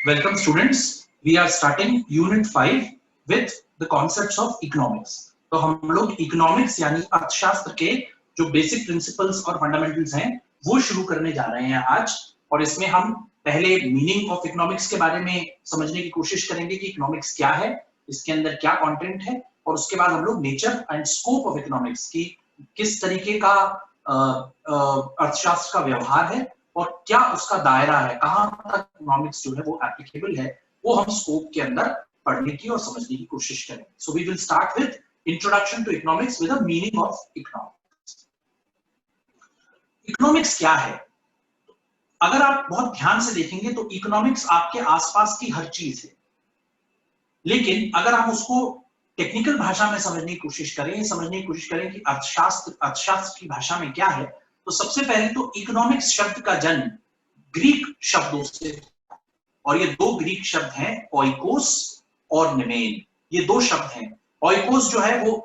Welcome students. We are starting Unit 5 with the concepts of economics. तो हम लोग economics यानी अर्थशास्त्र के जो basic principles और fundamentals हैं वो शुरू करने जा रहे हैं आज, और इसमें हम पहले meaning of economics के बारे में समझने की कोशिश करेंगे कि economics क्या है, इसके अंदर क्या content है, और उसके बाद हम लोग nature and scope of economics की किस तरीके का अर्थशास्त्र का व्यवहार है और क्या उसका दायरा है, कहां तक इकोनॉमिक्स जो है वो एप्लीकेबल है, वो हम स्कोप के अंदर पढ़ने की और समझने की कोशिश करेंगे. So we will start with introduction to economics with a meaning of economics. Economics क्या है? अगर आप बहुत ध्यान से देखेंगे तो इकोनॉमिक्स आपके आसपास की हर चीज है, लेकिन अगर हम उसको टेक्निकल भाषा में समझने की कोशिश करें कि अर्थशास्त्र की भाषा में क्या है, तो सबसे पहले तो इकोनॉमिक्स शब्द का जन्म ग्रीक शब्दों से, और ये दो ग्रीक शब्द हैं, ओइकोस और निमेन. ये दो शब्द हैं. ओइकोस जो है वो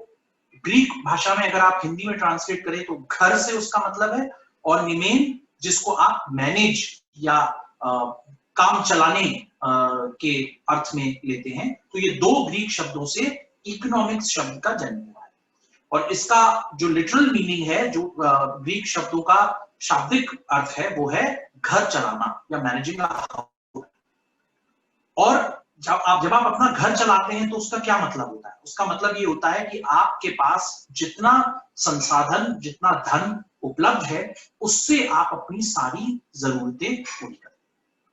ग्रीक भाषा में अगर आप हिंदी में ट्रांसलेट करें तो घर से उसका मतलब है, और निमेन जिसको आप मैनेज या काम चलाने के अर्थ में लेते हैं. तो ये दो ग्रीक शब्दों से इकोनॉमिक्स शब्द का जन्म हुआ है, और इसका जो लिटरल मीनिंग है, जो ग्रीक शब्दों का शाब्दिक अर्थ है, वो है घर चलाना या मैनेजिंग अ हाउस. और जब आप अपना घर चलाते हैं तो उसका क्या मतलब होता है? उसका मतलब ये होता है कि आपके पास जितना संसाधन, जितना धन उपलब्ध है, उससे आप अपनी सारी जरूरतें पूरी करते हैं,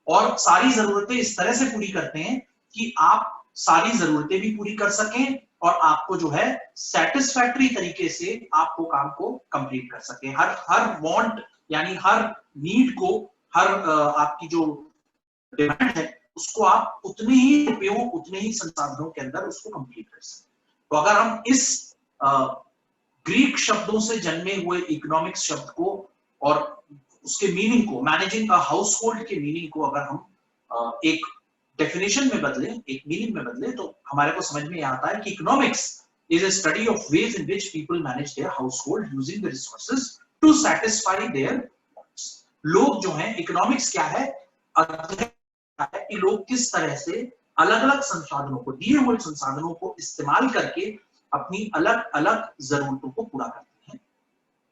और सारी जरूरतें इस तरह से पूरी करते हैं कि आप सारी जरूरतें भी पूरी कर सकें और आपको जो है सेटिस्फैक्टरी तरीके से आपको काम को कंप्लीट कर सके. हर वांट यानी हर नीड को, हर आपकी जो डिमांड है, उसको आप उतने ही रुपयों, उतने ही संसाधनों के अंदर उसको कंप्लीट कर सकें. तो अगर हम इस ग्रीक शब्दों से जन्मे हुए इकोनॉमिक्स शब्द को और उसके मीनिंग को, मैनेजिंग अ हाउस होल्ड के मीनिंग को अगर हम एक डेफिनेशन में बदले, एक मीनिंग में बदले, तो हमारे को समझ में आता है कि economics is a study of ways in which people manage their household using the resources to satisfy their wants. लोग जो हैं, इकोनॉमिक्स क्या है? कि लोग किस तरह से अलग-अलग संसाधनों को, दिए हुए संसाधनों को इस्तेमाल करके अपनी अलग-अलग जरूरतों को पूरा करते हैं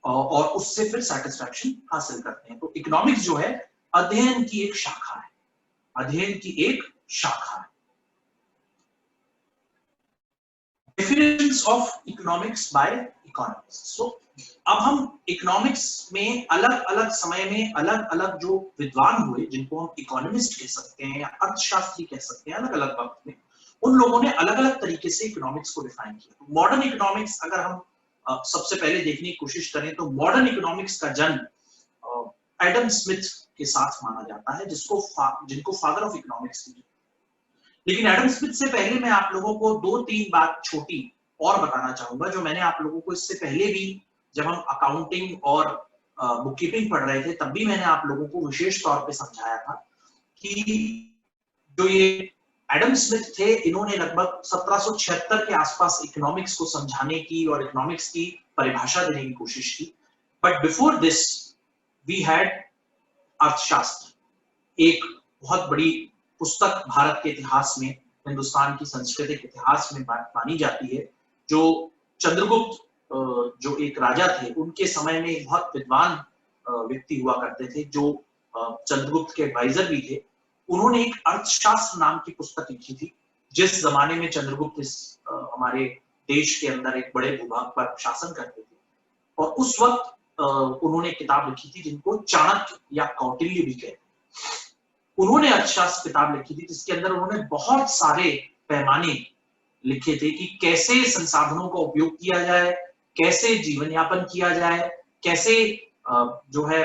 और उससे फिर सेटिस्फैक्शन हासिल करते हैं. तो इकोनॉमिक्स जो है अध्ययन की एक शाखा है, अध्ययन की एक शाखा है. Definitions of economics by economists. So, अब हम इकोनॉमिक्स में अलग-अलग समय में अलग-अलग जो विद्वान हुए, जिनको हम इकोनॉमिस्ट कह सकते हैं या अर्थशास्त्री कह सकते हैं, अलग-अलग वक्त में उन लोगों ने अलग-अलग तरीके से इकोनॉमिक्स को डिफाइन किया. मॉडर्न इकोनॉमिक्स अगर हम सबसे पहले देखने की कोशिश करें तो मॉडर्न इकोनॉमिक्स का जन्म एडम स्मिथ के साथ माना जाता है, जिनको फादर ऑफ इकोनॉमिक्स की. लेकिन एडम स्मिथ से पहले मैं आप लोगों को दो तीन बात छोटी और बताना चाहूंगा, जो मैंने आप लोगों को इससे पहले भी, जब हम अकाउंटिंग और बुककीपिंग पढ़ रहे थे, तब भी मैंने आप लोगों को विशेष तौर पे समझाया था कि जो ये एडम स्मिथ थे, इन्होंने लगभग 1776 के आसपास इकोनॉमिक्स को समझाने की और इकोनॉमिक्स की परिभाषा देने की कोशिश की. But before this we had अर्थशास्त्र, एक बहुत बड़ी पुस्तक भारत के इतिहास में, हिंदुस्तान की सांस्कृतिक इतिहास में मानी जाती है, जो चंद्रगुप्त जो एक राजा थे, उनके समय में एक बहुत विद्वान व्यक्ति हुआ करते थे, जो चंद्रगुप्त के एडवाइजर भी थे. उन्होंने एक अर्थशास्त्र नाम की पुस्तक लिखी थी. जिस जमाने में चंद्रगुप्त हमारे देश के अंदर एक बड़े भूभाग पर शासन करते थे, और उस वक्त उन्होंने एक किताब लिखी थी जिनको चाणक्य या कौटिल्य भी कहते हैं. उन्होंने अर्थशास्त्र किताब लिखी थी, जिसके अंदर उन्होंने बहुत सारे पैमाने लिखे थे कि कैसे संसाधनों का उपयोग किया जाए, कैसे जीवन यापन किया जाए, कैसे जो है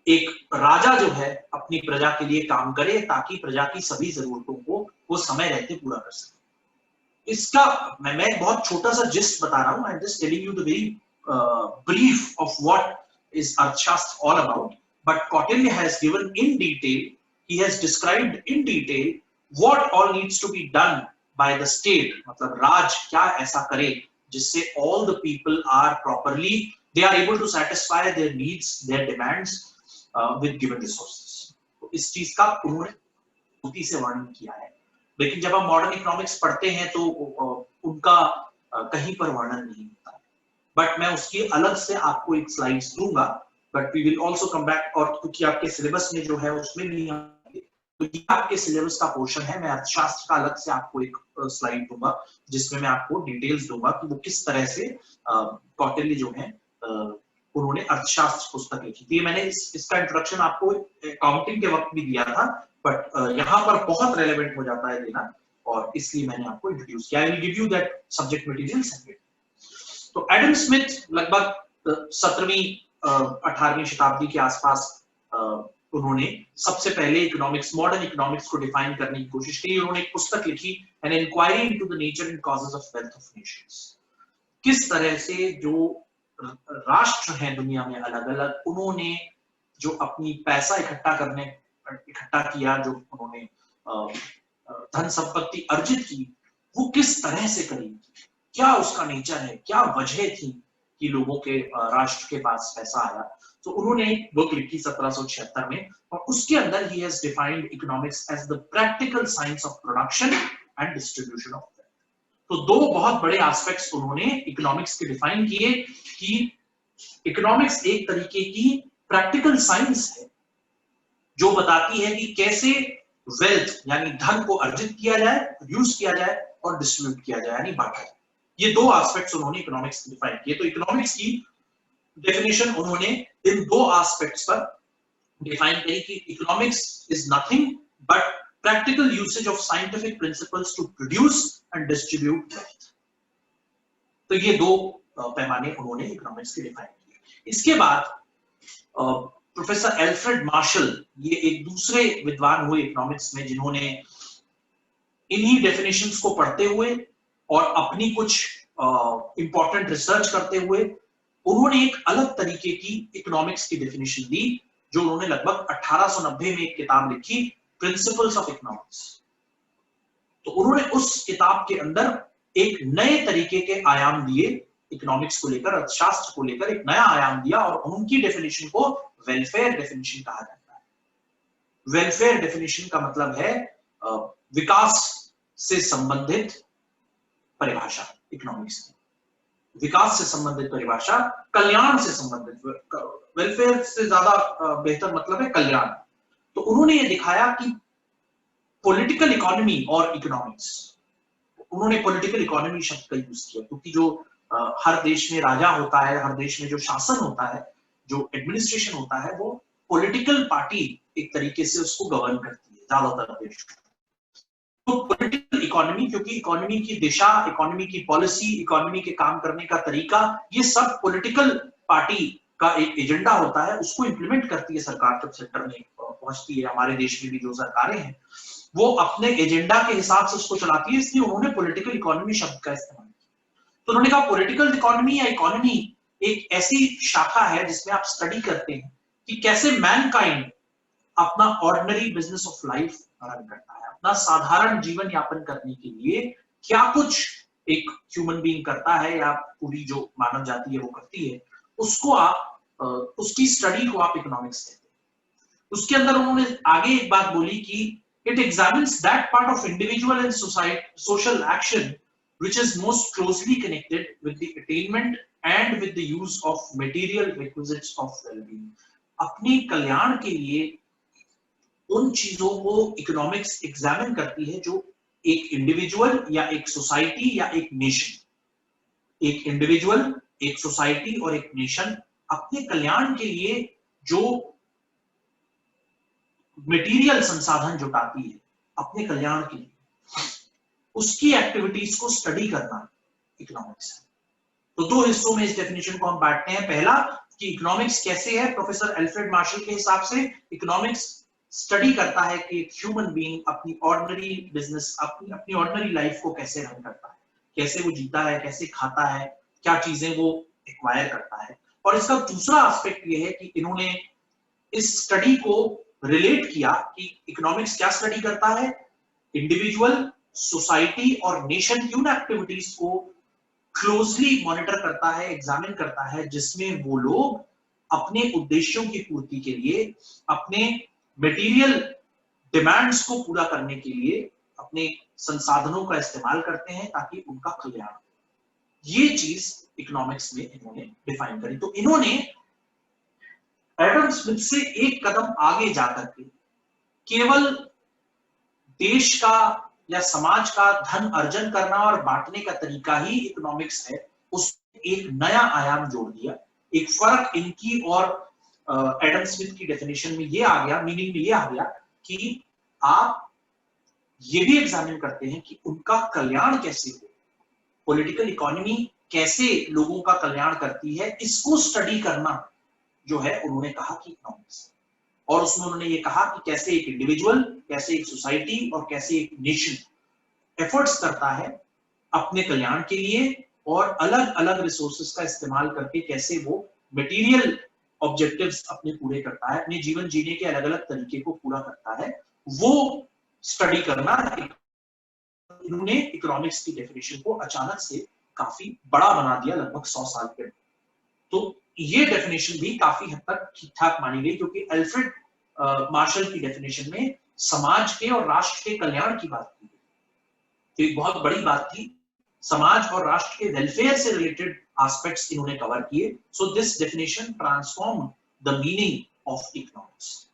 एक राजा जो है अपनी प्रजा के लिए काम करे ताकि प्रजा की सभी जरूरतों को वो समय रहते पूरा कर सके. इसका मैं बहुत छोटा सा जिस्ट बता रहा हूं. I am just telling you the very brief of what is Arthashastra all about. But Kautilya has given in detail, he has described in detail what all needs to be done by the state. मतलब राज क्या ऐसा करे जिससे all the people are properly, they are able to satisfy their needs, their demands with given resources. तो इस चीज का उन्होंने खूबी से वर्णन किया है। लेकिन जब हम मॉडर्न इकोनॉमिक्स पढ़ते हैं तो उनका कहीं पर वर्णन नहीं होता है। बट मैं उसकी अलग से आपको एक स्लाइड्स दूंगा, but we will also come back, और क्योंकि आपके सिलेबस में जो है उसमें नहीं आएंगे, तो ये आपके सिलेबस का पोर्शन है। मैं अर्थशास्त्र का अलग से आपको एक स्लाइड दूंगा जिसमें मैं आपको डिटेल्स दूंगा कि वो किस तरह से कौटिल्य जो है उन्होंने अर्थशास्त्र पुस्तक लिखी थी। मैंने इसका इंट्रोडक्शन आपको अकाउंटिंग के वक्त भी दिया था, बट यहाँ पर बहुत रेलेवेंट हो जाता है देना, और इसलिए मैंने आपको इंट्रोड्यूस किया। I will give you that subject material separate. तो एडम स्मिथ लगभग 17वीं 18वीं शताब्दी के आसपास उन्होंने सबसे पहले इकोनॉमिक्स, मॉडर्न इकोनॉमिक्स को डिफाइन करने की कोशिश की। उन्होंने एक पुस्तक लिखी, an inquiry into the nature and causes of wealth of nations. किस तरह से जो राष्ट्र हैं दुनिया में अलग अलग, उन्होंने जो अपनी पैसा इकट्ठा किया, जो उन्होंने धन संपत्ति अर्जित की, वो किस तरह से करी, क्या उसका नेचर है, क्या वजह थी कि लोगों के राष्ट्र के पास पैसा आया। तो उन्होंने एक बुक लिखी 1776 में, और उसके अंदर ही has defined economics as the practical science of production and distribution of wealth. तो दो बहुत बड़े एस्पेक्ट्स उन्होंने इकोनॉमिक्स के डिफाइन किए कि इकोनॉमिक्स एक तरीके की प्रैक्टिकल साइंस है जो बताती है कि कैसे वेल्थ यानी धन को अर्जित किया जाए, प्रोड्यूस किया जाए और डिस्ट्रीब्यूट किया जाए यानी बांटा जाए। ये दो एस्पेक्ट्स उन्होंने इकोनॉमिक्स की डिफाइन किए। तो इकोनॉमिक्स की डेफिनेशन उन्होंने इन दो एस्पेक्ट्स पर डिफाइन करी कि economics is nothing but practical usage of scientific principles to produce and distribute wealth. तो ये दो पैमाने उन्होंने इकोनॉमिक्स के डिफाइन किए। इसके बाद प्रोफेसर एल्फ्रेड मार्शल, ये एक दूसरे विद्वान हुए इकोनॉमिक्स में जिन्होंने इन्हीं डेफिनेशंस को पढ़ते हुए और अपनी कुछ इंपॉर्टेंट रिसर्च करते हुए उन्होंने एक अलग तरीके की इकोनॉमिक्स की डेफिनेशन दी, जो उन्होंने लगभग 1890 में एक किताब लिखी, प्रिंसिपल्स ऑफ इकोनॉमिक्स। तो उन्होंने उस किताब के अंदर एक नए तरीके के आयाम दिए इकोनॉमिक्स को लेकर, अर्थशास्त्र को लेकर एक नया आयाम दिया, और उनकी डेफिनेशन को वेलफेयर डेफिनेशन कहा जाता है। वेलफेयर डेफिनेशन का मतलब है विकास से संबंधित परिभाषा इकोनॉमिक्स की, विकास से संबंधित परिभाषा, कल्याण से संबंधित, वेलफेयर से ज्यादा बेहतर मतलब है कल्याण। तो उन्होंने ये दिखाया कि पॉलिटिकल इकोनॉमी और इकोनॉमिक्स, उन्होंने पॉलिटिकल इकोनॉमी शब्द का यूज किया क्योंकि जो हर देश में राजा होता है, हर देश में जो शासन होता है, जो एडमिनिस्ट्रेशन होता है, वो पॉलिटिकल पार्टी एक तरीके से उसको गवर्न करती है ज्यादातर देश। तो पॉलिटिकल इकोनॉमी, क्योंकि इकोनॉमी की दिशा, इकोनॉमी की पॉलिसी, इकोनॉमी के काम करने का तरीका, ये सब पॉलिटिकल पार्टी का एक एजेंडा होता है, उसको इंप्लीमेंट करती है सरकार जब सेक्टर में पहुंचती है। हमारे देश में भी जो सरकारें हैं वो अपने एजेंडा के हिसाब से उसको चलाती है, इसलिए उन्होंने पॉलिटिकल इकोनॉमी शब्द का इस्तेमाल किया। तो उन्होंने कहा पॉलिटिकल इकोनॉमी या इकोनॉमी एक ऐसी शाखा है जिसमें आप स्टडी करते हैं कि कैसे मैनकाइंड अपना ordinary business of life run करता है, अपना साधारण जीवन यापन करने के लिए क्या कुछ एक ह्यूमन बीइंग करता है या पूरी जो मानव जाति है वो करती है, उसको आप उसकी स्टडी को आप इकोनॉमिक्स कहते हैं। उसके अंदर उन्होंने आगे एक बात बोली कि it examines that part of individual and social action which is most closely connected with the attainment and with the use of material requisites of well-being। अपने कल्याण के लिए उन चीजों को इकोनॉमिक्स एग्जामिन करती है जो एक इंडिविजुअल या एक सोसाइटी या एक नेशन, एक इंडिविजुअल, एक सोसाइटी और एक नेशन अपने कल्याण के लिए जो मटेरियल संसाधन जुटाती है अपने कल्याण के लिए, उसकी एक्टिविटीज को स्टडी करना इकोनॉमिक्स है। तो दो हिस्सों में इस डेफिनेशन को हम बांटते हैं। पहला कि इकोनॉमिक्स कैसे है, प्रोफेसर एल्फ्रेड मार्शल के हिसाब से इकोनॉमिक्स स्टडी करता है कि एक ह्यूमन बीइंग अपनी ऑर्डिनरी बिजनेस, अपनी ऑर्डिनरी लाइफ को कैसे रन करता है, कैसे वो जीता है, कैसे खाता है, क्या चीजें वो एक्वायर करता है। और इसका दूसरा एस्पेक्ट ये है कि इन्होंने इस स्टडी को रिलेट किया कि इकोनॉमिक्स क्या स्टडी करता है, इंडिविजुअल, सोसाइटी और नेशन की उन एक्टिविटीज को क्लोजली मॉनिटर करता है, एग्जामिन करता है, जिसमें वो लोग अपने उद्देश्यों की पूर्ति के लिए, अपने मटेरियल डिमांड्स को पूरा करने के लिए अपने संसाधनों का इस्तेमाल करते हैं ताकि उनका कल्याण। ये चीज इकोनॉमिक्स में इन्होंने डिफाइन करी। तो इन्होंने एडम स्मिथ से एक कदम आगे जाकर के केवल देश का या समाज का धन अर्जन करना और बांटने का तरीका ही इकोनॉमिक्स है, उसमें एक नया आयाम जोड़ दिया। एक फर्क इनकी और एडम स्मिथ की डेफिनेशन में ये आ गया, मीनिंग में ये आ गया कि आप ये भी एग्जामिन करते हैं कि उनका कल्याण कैसे हो, पॉलिटिकल इकोनॉमी कैसे लोगों का कल्याण करती है, इसको स्टडी करना जो है उन्होंने कहा कि इकोनॉमिक्स। और उसमें उन्होंने ये कहा कि कैसे एक इंडिविजुअल, कैसे एक सोसाइटी और कैसे एक नेशन एफर्ट्स करता है अपने कल्याण के लिए और अलग अलग रिसोर्सेस का इस्तेमाल करके कैसे वो मटेरियल ऑब्जेक्टिव्स अपने पूरे करता है, अपने जीवन जीने के अलग अलग तरीके को पूरा करता है, वो स्टडी करना इन्होंने इकोनॉमिक्स की डेफिनेशन को अचानक से काफी बड़ा बना दिया लगभग 100 साल के। तो ये डेफिनेशन भी काफी हद तक ठीक ठाक मानी गई, क्योंकि अल्फ्रेड मार्शल की डेफिनेशन में समाज के और राष्ट्र के कल्याण की बात की गई। तो एक बहुत बड़ी बात थी, समाज और राष्ट्र के वेलफेयर से रिलेटेड एस्पेक्ट्स इन्होंने कवर किए। So this definition transform the meaning of economics.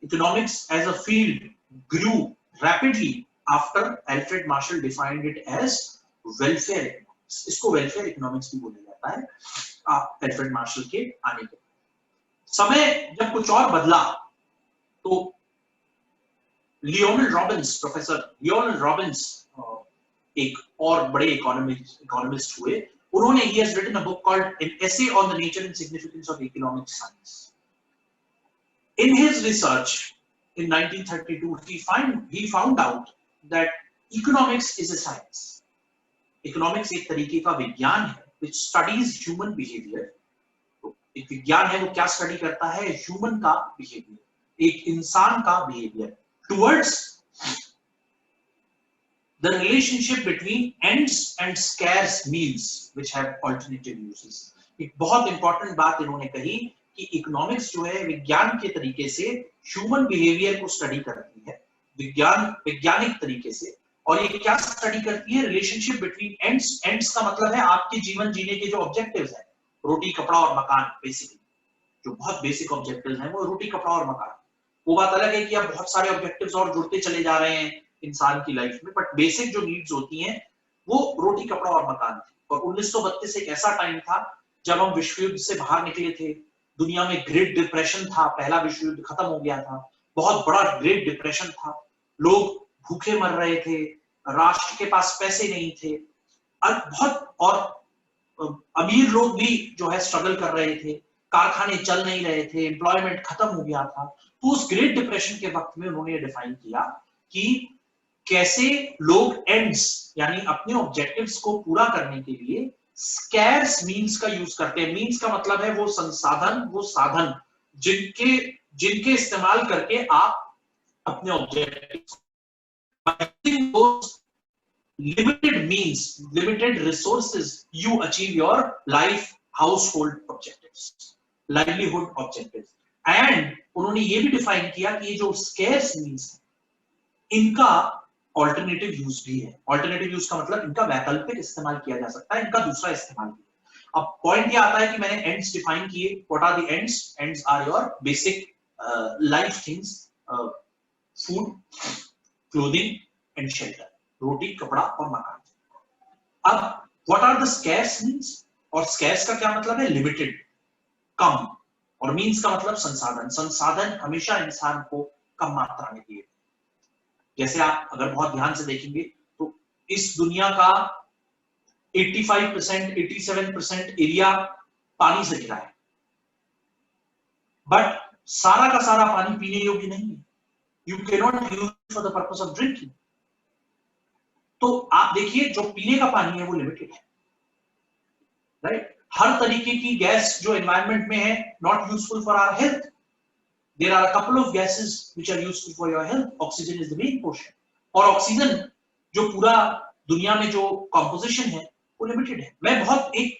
Economics as a field grew rapidly after Alfred Marshall defined it as welfare economics. इसको welfare economics भी बोला जाता है अल्फ्रेड मार्शल के आने के। समय जब कुछ और बदला तो Lionel Robins, professor Lionel Robins एक और बड़े इकोनॉमिस्ट हुए। उन्होंने he has written a book called An Essay on the Nature and Significance of Economic Science. In his research in 1932 he found out that economics is a science. Economics एक तरीके का विज्ञान है which studies human behavior. तो एक विज्ञान है, वो क्या स्टडी करता है? ह्यूमन का बिहेवियर, एक इंसान का behaviour towards the relationship between ends and scarce means which have alternative uses. एक बहुत इंपॉर्टेंट बात इन्होंने कही कि इकोनॉमिक्स जो है विज्ञान के तरीके से ह्यूमन बिहेवियर को स्टडी करती है, वैज्ञानिक तरीके से। और ये क्या स्टडी करती है? Relationship between ends. एंड्स का मतलब है आपके जीवन जीने के जो ऑब्जेक्टिव्स हैं, रोटी कपड़ा और मकान, बेसिकली जो बहुत बेसिक ऑब्जेक्टिव्स हैं वो रोटी कपड़ा और मकान। वो बात अलग है कि अब बहुत सारे ऑब्जेक्टिव्स और जुड़ते चले जा रहे हैं इंसान की लाइफ में, बट बेसिक जो नीड्स होती हैं वो रोटी कपड़ा और मकान थी। और 1932 एक ऐसा टाइम था जब हम विश्व युद्ध से बाहर निकले थे, दुनिया में ग्रेट डिप्रेशन था, पहला विश्व युद्ध खत्म हो गया था, बहुत बड़ा ग्रेट डिप्रेशन था, लोग भूखे मर रहे थे, राष्ट्र के पास पैसे नहीं थे, और अमीर लोग भी जो है स्ट्रगल कर रहे थे, कारखाने चल नहीं रहे थे, एम्प्लॉयमेंट खत्म हो गया था। तो उस ग्रेट डिप्रेशन के वक्त में उन्होंने डिफाइन किया कि कैसे लोग एंड्स यानी अपने ऑब्जेक्टिव्स को पूरा करने के लिए स्कैर्स मीन्स का यूज करते हैं। मीन्स का मतलब है वो संसाधन, वो साधन जिनके इस्तेमाल करके आप अपने objectives, limited means, limited resources, you achieve your life, household objectives, livelihood objectives. And उन्होंने ये भी डिफाइन किया कि ये जो scarce means इनका ऑल्टरनेटिव यूज भी है। ऑल्टरनेटिव यूज का मतलब इनका वैकल्पिक इस्तेमाल किया जा सकता है, इनका दूसरा इस्तेमाल भी। अब पॉइंट ये आता है कि मैंने एंड्स डिफाइन किए। What are the ends? Ends are your basic life things, food, clothing and shelter, रोटी कपड़ा और मकान। अब what are the scarce means? और स्कैर्स का क्या मतलब है? लिमिटेड, कम। और मीन्स का मतलब संसाधन। संसाधन हमेशा इंसान को कम मात्रा में दिए। जैसे आप अगर बहुत ध्यान से देखेंगे तो इस दुनिया का 85%, 87% एरिया पानी से घिरा है, बट सारा का सारा पानी पीने योग्य नहीं है। You can not use for the purpose of drinking. तो आप देखिए जो पीने का पानी है वो लिमिटेड है, राइट? हर तरीके की गैस जो एनवायरनमेंट में है not useful for our health. There are a couple of gases which are useful for your health. Oxygen is the main portion. और ऑक्सीजन जो पूरा दुनिया में जो कॉम्पोजिशन है वो लिमिटेड है। मैं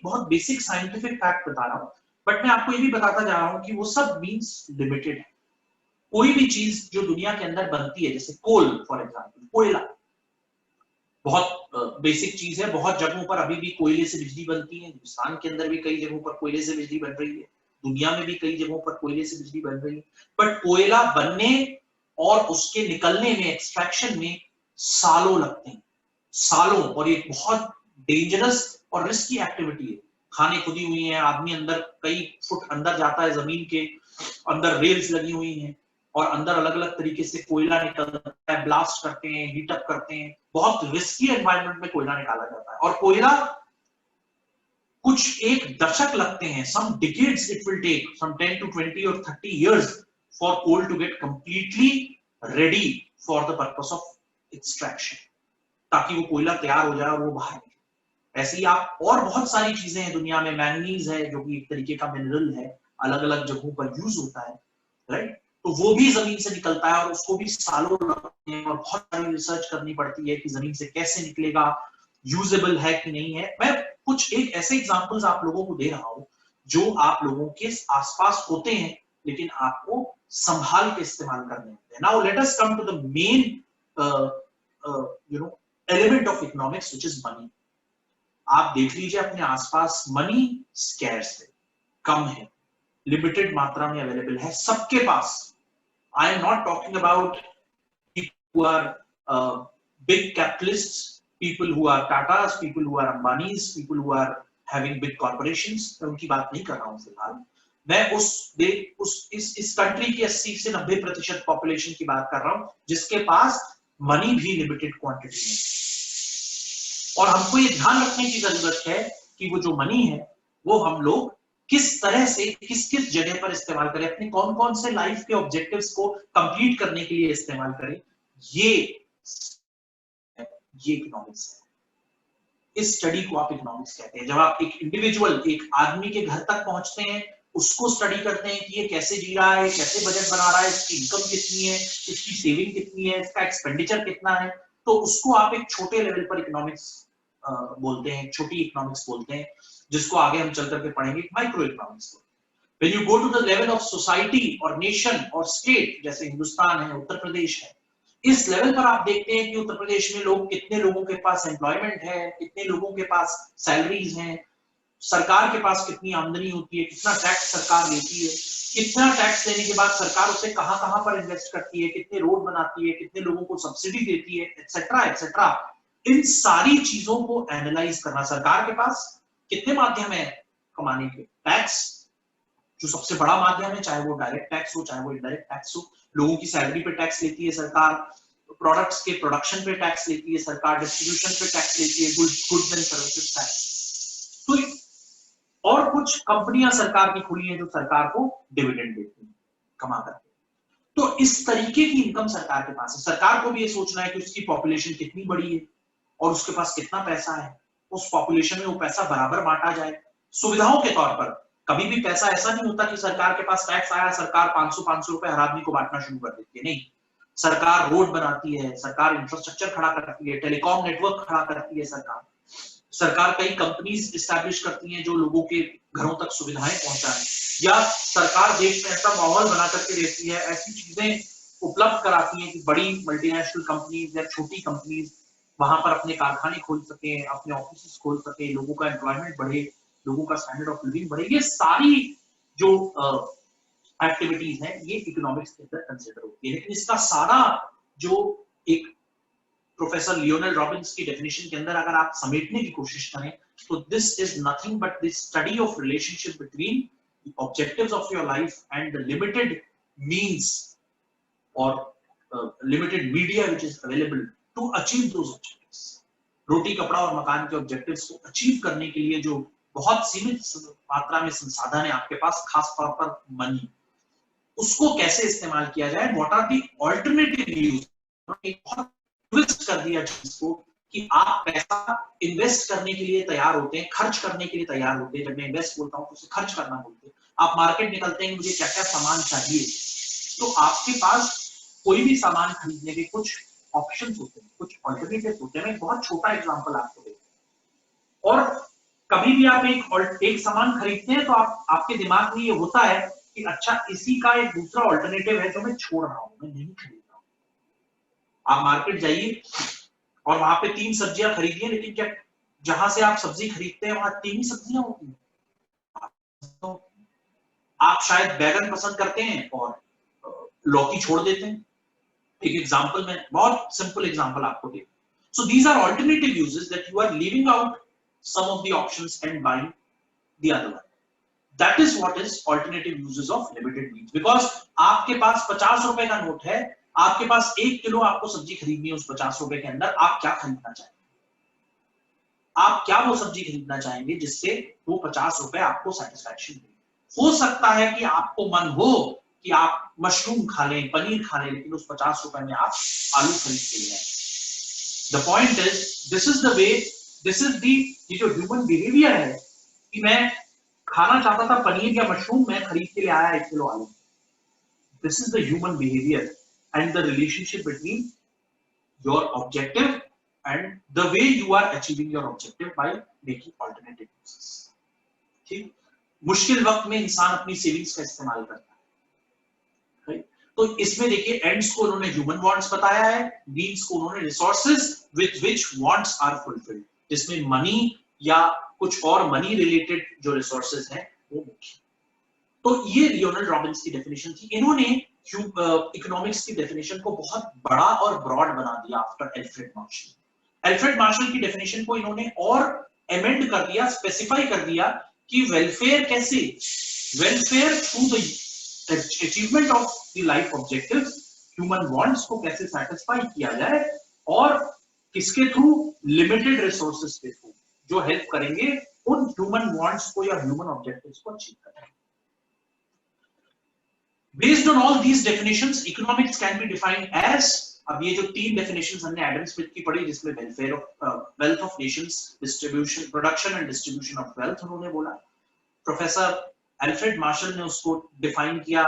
बहुत बेसिक साइंटिफिक फैक्ट बता रहा हूं, बट मैं आपको ये भी बताता जा रहा हूं कि वो सब मीन्स लिमिटेड है। कोई भी चीज जो दुनिया के अंदर बनती है, जैसे कोल फॉर एग्जाम्पल, कोयला बहुत बेसिक चीज है, बहुत जगहों पर अभी भी कोयले से बिजली बनती है, हिंदुस्तान के अंदर भी कई जगहों पर कोयले से बिजली बन रही है, दुनिया में भी कई जगहों पर कोयले से बिजली बन रही है। बट कोयला बनने और उसके निकलने में, एक्सट्रैक्शन में सालों लगते हैं, सालों, और ये बहुत डेंजरस और रिस्की एक्टिविटी है। खाने खुदी हुई हैं, आदमी अंदर कई फुट अंदर जाता है, जमीन के अंदर रेल्स लगी हुई हैं और अंदर अलग अलग तरीके से कोयला निकलता है, ब्लास्ट करते हैं, हीट अप करते हैं, बहुत रिस्की एनवायरनमेंट में कोयला निकाला जाता है। और कोयला कुछ एक दशक लगते हैं, some decades it will take, some 10 to 20 or 30 years for coal to get completely ready for the purpose of extraction, ताकि वो कोयला तैयार हो जाए और वो बाहर निकले। ऐसे ही आप और बहुत सारी चीजें हैं दुनिया में, मैंगनीज है जो कि एक तरीके का मिनरल है, अलग अलग जगहों पर यूज होता है, राइट? तो वो भी जमीन से निकलता है और उसको भी सालों लगते हैं और बहुत सारी रिसर्च करनी पड़ती है कि जमीन से कैसे निकलेगा, यूजेबल है कि नहीं है। मैं कुछ एक ऐसे एग्जांपल्स आप लोगों को दे रहा हूं जो आप लोगों के आसपास होते हैं, लेकिन आपको संभाल के इस्तेमाल करने होते हैं। Now let us come to the main element of economics which is money. आप देख लीजिए अपने आसपास, मनी स्कैर्स है, कम है, लिमिटेड मात्रा में अवेलेबल है सबके पास। I am not talking about people who are big capitalists, people who are Tatas, people who are Ambanis, people who are having big corporations, मैं उनकी बात नहीं कर रहा हूं फिलहाल। मैं इस कंट्री की 80 से 90% पॉपुलेशन की बात कर रहा हूं जिसके पास मनी भी लिमिटेड क्वांटिटी में। और हमको ये ध्यान रखने की जरूरत है कि वो जो मनी है वो हम लोग किस तरह से, किस किस जगह पर इस्तेमाल करें, अपने कौन कौन से लाइफ के ऑब्जेक्टिव्स को कंप्लीट करने के लिए इस्तेमाल करें, ये इकोनॉमिक्स है। इस स्टडी को आप इकोनॉमिक्स कहते हैं। जब आप एक इंडिविजुअल, एक आदमी के घर तक पहुंचते हैं, उसको स्टडी करते हैं कि ये कैसे जी रहा है, कैसे बजट बना रहा है, इसकी इनकम कितनी है, इसकी सेविंग कितनी है, इसका एक्सपेंडिचर कितना है, तो उसको आप एक छोटे लेवल पर इकोनॉमिक्स बोलते हैं, छोटी इकोनॉमिक्स बोलते हैं, जिसको आगे हम चल करके पढ़ेंगे micro economics. When you go to the level of society or nation or state, जैसे हिंदुस्तान है, उत्तर प्रदेश है, इस लेवल पर आप देखते हैं कि उत्तर प्रदेश में लोग, कितने लोगों के पास एम्प्लॉयमेंट है, कितने लोगों के पास सैलरीज हैं, सरकार के पास कितनी आमदनी होती है, कितना टैक्स सरकार लेती है, कितना टैक्स लेने के बाद सरकार उसे कहां-कहां पर इन्वेस्ट करती है, कितने रोड बनाती है, कितने लोगों को सब्सिडी देती है, एटसेट्रा एटसेट्रा। इन सारी चीजों को एनालाइज करना, सरकार के पास कितने माध्यम है कमाने के, टैक्स जो सबसे बड़ा माध्यम है, चाहे वो डायरेक्ट टैक्स हो, चाहे वो इनडायरेक्ट टैक्स हो, लोगों की सैलरी पे टैक्स लेती है सरकार, प्रोडक्ट्स के प्रोडक्शन पे टैक्स लेती है सरकार, डिस्ट्रीब्यूशन पे टैक्स लेती है, गुड्स एंड सर्विसेज टैक्स। तो और कुछ कंपनियां सरकार की खुली हैं जो सरकार को डिविडेंड देती हैं कमा करके। तो इस तरीके की इनकम सरकार के पास है। सरकार को भी ये सोचना है कि उसकी पॉपुलेशन कितनी बड़ी है और उसके पास कितना पैसा है, उस पॉपुलेशन में वो पैसा बराबर बांटा जाए सुविधाओं के तौर पर। कभी भी पैसा ऐसा नहीं होता कि सरकार के पास टैक्स आया, सरकार 500 रुपए हर आदमी को बांटना शुरू कर देती है, नहीं। सरकार रोड बनाती है, सरकार इंफ्रास्ट्रक्चर खड़ा करती है, टेलीकॉम नेटवर्क खड़ा करती है, सरकार कई कंपनीज एस्टैब्लिश करती हैं जो लोगों के घरों तक सुविधाएं पहुंचाएं, या सरकार देश में ऐसा माहौल बना करके देती है, ऐसी चीजें उपलब्ध कराती हैं कि बड़ी मल्टीनेशनल कंपनीज या छोटी कंपनीज वहां पर अपने कारखाने खोल सके, अपने ऑफिस खोल सके, लोगों का एम्प्लॉयमेंट बढ़े, लोगों का स्टैंडर्ड ऑफ लिविंग बढ़े। ये सारी जो एक्टिविटीज हैं ये इकोनॉमिक्स के अंदर कंसिडर होती है। लेकिन इसका सारा जो एक प्रोफेसर लियोनेल रॉबिन्स की डेफिनेशन के अंदर अगर आप समेटने की कोशिश करें तो this is nothing but the study of relationship between the objectives of your life and the limited means और limited media which is available to achieve those objectives. रोटी कपड़ा और मकान के ऑब्जेक्टिव्स को अचीव करने के लिए जो बहुत सीमित मात्रा में संसाधन है आपके पास, खास तौर पर मनी, उसको कैसे इस्तेमाल किया जाए, what are the alternative use. बहुत ट्विस्ट कर दिया जिसको कि आप पैसा इन्वेस्ट करने के लिए तैयार होते हैं, खर्च करने के लिए तैयार होते हैं। जब मैं इन्वेस्ट बोलता हूं तो उसे खर्च करना बोलते हैं। आप मार्केट निकलते हैं, मुझे क्या क्या सामान चाहिए, तो आपके पास कोई भी सामान खरीदने के कुछ ऑप्शंस होते हैं, कुछ अल्टरनेटिव होते हैं। मैं एक बहुत छोटा एग्जांपल आपको देता हूं। और कभी भी आप एक सामान खरीदते हैं तो आपके दिमाग में ये होता है कि अच्छा इसी का एक दूसरा ऑल्टरनेटिव है जो मैं छोड़ रहा हूं, मैं नहीं खरीद रहा हूं। आप मार्केट जाइए और वहां पे 3 सब्जियां खरीदिए, लेकिन क्या जहां से आप सब्जी खरीदते हैं वहां 3 ही सब्जियां होती हैं? तो आप शायद बैगन पसंद करते हैं और लौकी छोड़ देते हैं। एक एग्जांपल में, बहुत सिंपल एग्जांपल आपको दे। So these are alternative uses that you are leaving out some of the options and buying the other one. That is what is alternative uses of limited means. Because आपके पास 50 रुपए का note है, आपके पास 1 kilo आपको सब्जी खरीदनी है, उस 50 रुपए के अंदर आप क्या खरीदना चाहेंगे? आप क्या वो सब्जी खरीदना चाहेंगे जिससे वो 50 रुपए आपको सेटिस्फैक्शन दे? हो सकता है कि आपको मन हो कि आप मशरूम खा लें, पनीर खा लें, लेकिन उस 50 रुपए में आप आलू खरीद के ले आए। The point is, this is the way, this is the, ये जो ह्यूमन बिहेवियर है कि मैं खाना चाहता था पनीर या मशरूम, मैं खरीद के ले आया 1 किलो आलू। This is the human behaviour and the relationship between your objective and the way you are achieving your objective by making alternative uses। ठीक, मुश्किल वक्त में इंसान अपनी सेविंग्स का इस्तेमाल करता है। तो इसमें देखिए, एंड्स को उन्होंने ह्यूमन वांट्स बताया है, मीन्स को उन्होंने resources with which wants are fulfilled, जिसमें मनी या कुछ और मनी रिलेटेड जो रिसोर्सेज हैं वो मुख्य। तो ये लियोनार्ड रॉबिन्स की डेफिनेशन थी। इन्होंने इकोनॉमिक्स की डेफिनेशन को बहुत बड़ा और ब्रॉड बना दिया after Alfred Marshall. Alfred Marshall की डेफिनेशन को इन्होंने और एमेंड कर दिया, स्पेसिफाई कर दिया कि वेलफेयर कैसे, welfare through the achievement of the life objectives, human wants को कैसे सेटिस्फाई किया जाए, और किसके थ्रू? लिमिटेड रिसोर्सेज के थ्रू, जो हेल्प करेंगे उन ह्यूमन वांट्स को या ह्यूमन ऑब्जेक्टिव्स को अचीव करने। Based on all these definitions, economics can be defined as, अब ये जो 3 definitions हमने एडम स्मिथ की पढ़ी, जिसमें welfare of wealth of Nations, distribution, production and distribution of wealth उन्होंने बोला। प्रोफेसर अल्फ्रेड मार्शल ने उसको डिफाइन किया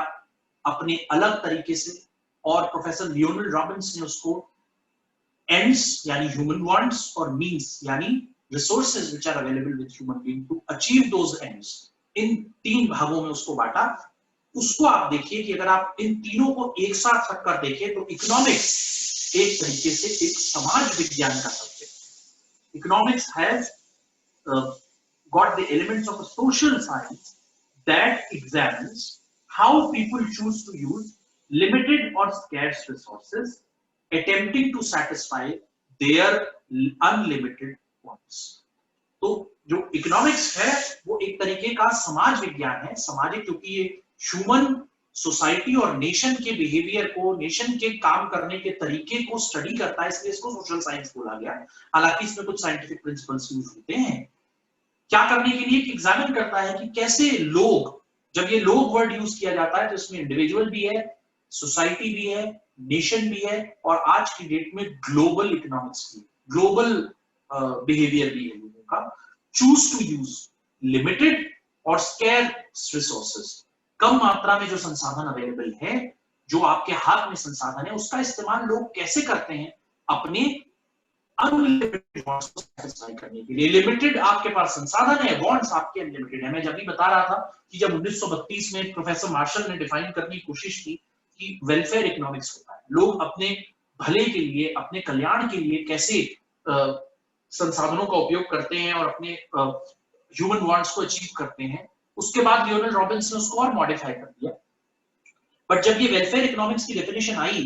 अपने अलग तरीके से, और प्रोफेसर लियोनार्ड रॉबिन्स ने उसको एंड्स यानी ह्यूमन वांट्स और मींस यानी resources which are available with human being to achieve those ends, इन 3 भागों में उसको बांटा। उसको आप देखिए कि अगर आप इन तीनों को एक साथ रखकर देखें तो इकोनॉमिक्स एक तरीके से एक समाज विज्ञान का subject. Economics has got the elements of a social science that examines how people choose to use limited or scarce resources, attempting to satisfy their unlimited wants। तो जो इकोनॉमिक्स है वो एक तरीके का समाज विज्ञान है, सामाजिक, क्योंकि ये ह्यूमन सोसाइटी और नेशन के बिहेवियर को, नेशन के काम करने के तरीके को स्टडी करता है, इसलिए इसको सोशल साइंस बोला गया। हालांकि इसमें कुछ साइंटिफिक प्रिंसिपल्स यूज होते हैं। क्या करने के लिए? कि एग्जामिन करता है कि कैसे लोग, जब ये लोग वर्ड यूज किया जाता है तो इसमें इंडिविजुअल भी है, सोसाइटी भी है, नेशन भी है, और आज की डेट में ग्लोबल इकोनॉमिक्स भी, ग्लोबल बिहेवियर भी है लोगों का। चूज टू यूज लिमिटेड और स्केर्स रिसोर्सेज, कम मात्रा में जो संसाधन अवेलेबल है, जो आपके हाथ में संसाधन है, उसका इस्तेमाल लोग कैसे करते हैं अपने अनलिमिटेड वांट्स को सैटिस्फाई करने के लिए। लिमिटेड आपके पास संसाधन है, वांट्स आपके अनलिमिटेड है। मैं जब भी बता रहा था कि जब 1932 में प्रोफेसर मार्शल ने डिफाइन करने की कोशिश की कि वेलफेयर इकोनॉमिक्स होता है, लोग अपने भले के लिए, अपने कल्याण के लिए कैसे संसाधनों का उपयोग करते हैं और अपने ह्यूमन वांट्स को अचीव करते हैं। उसके बाद लियोनार्ड रॉबिन्स ने उसको और मॉडिफाई कर दिया। बट जब ये वेलफेयर इकोनॉमिक्स की डेफिनेशन आई,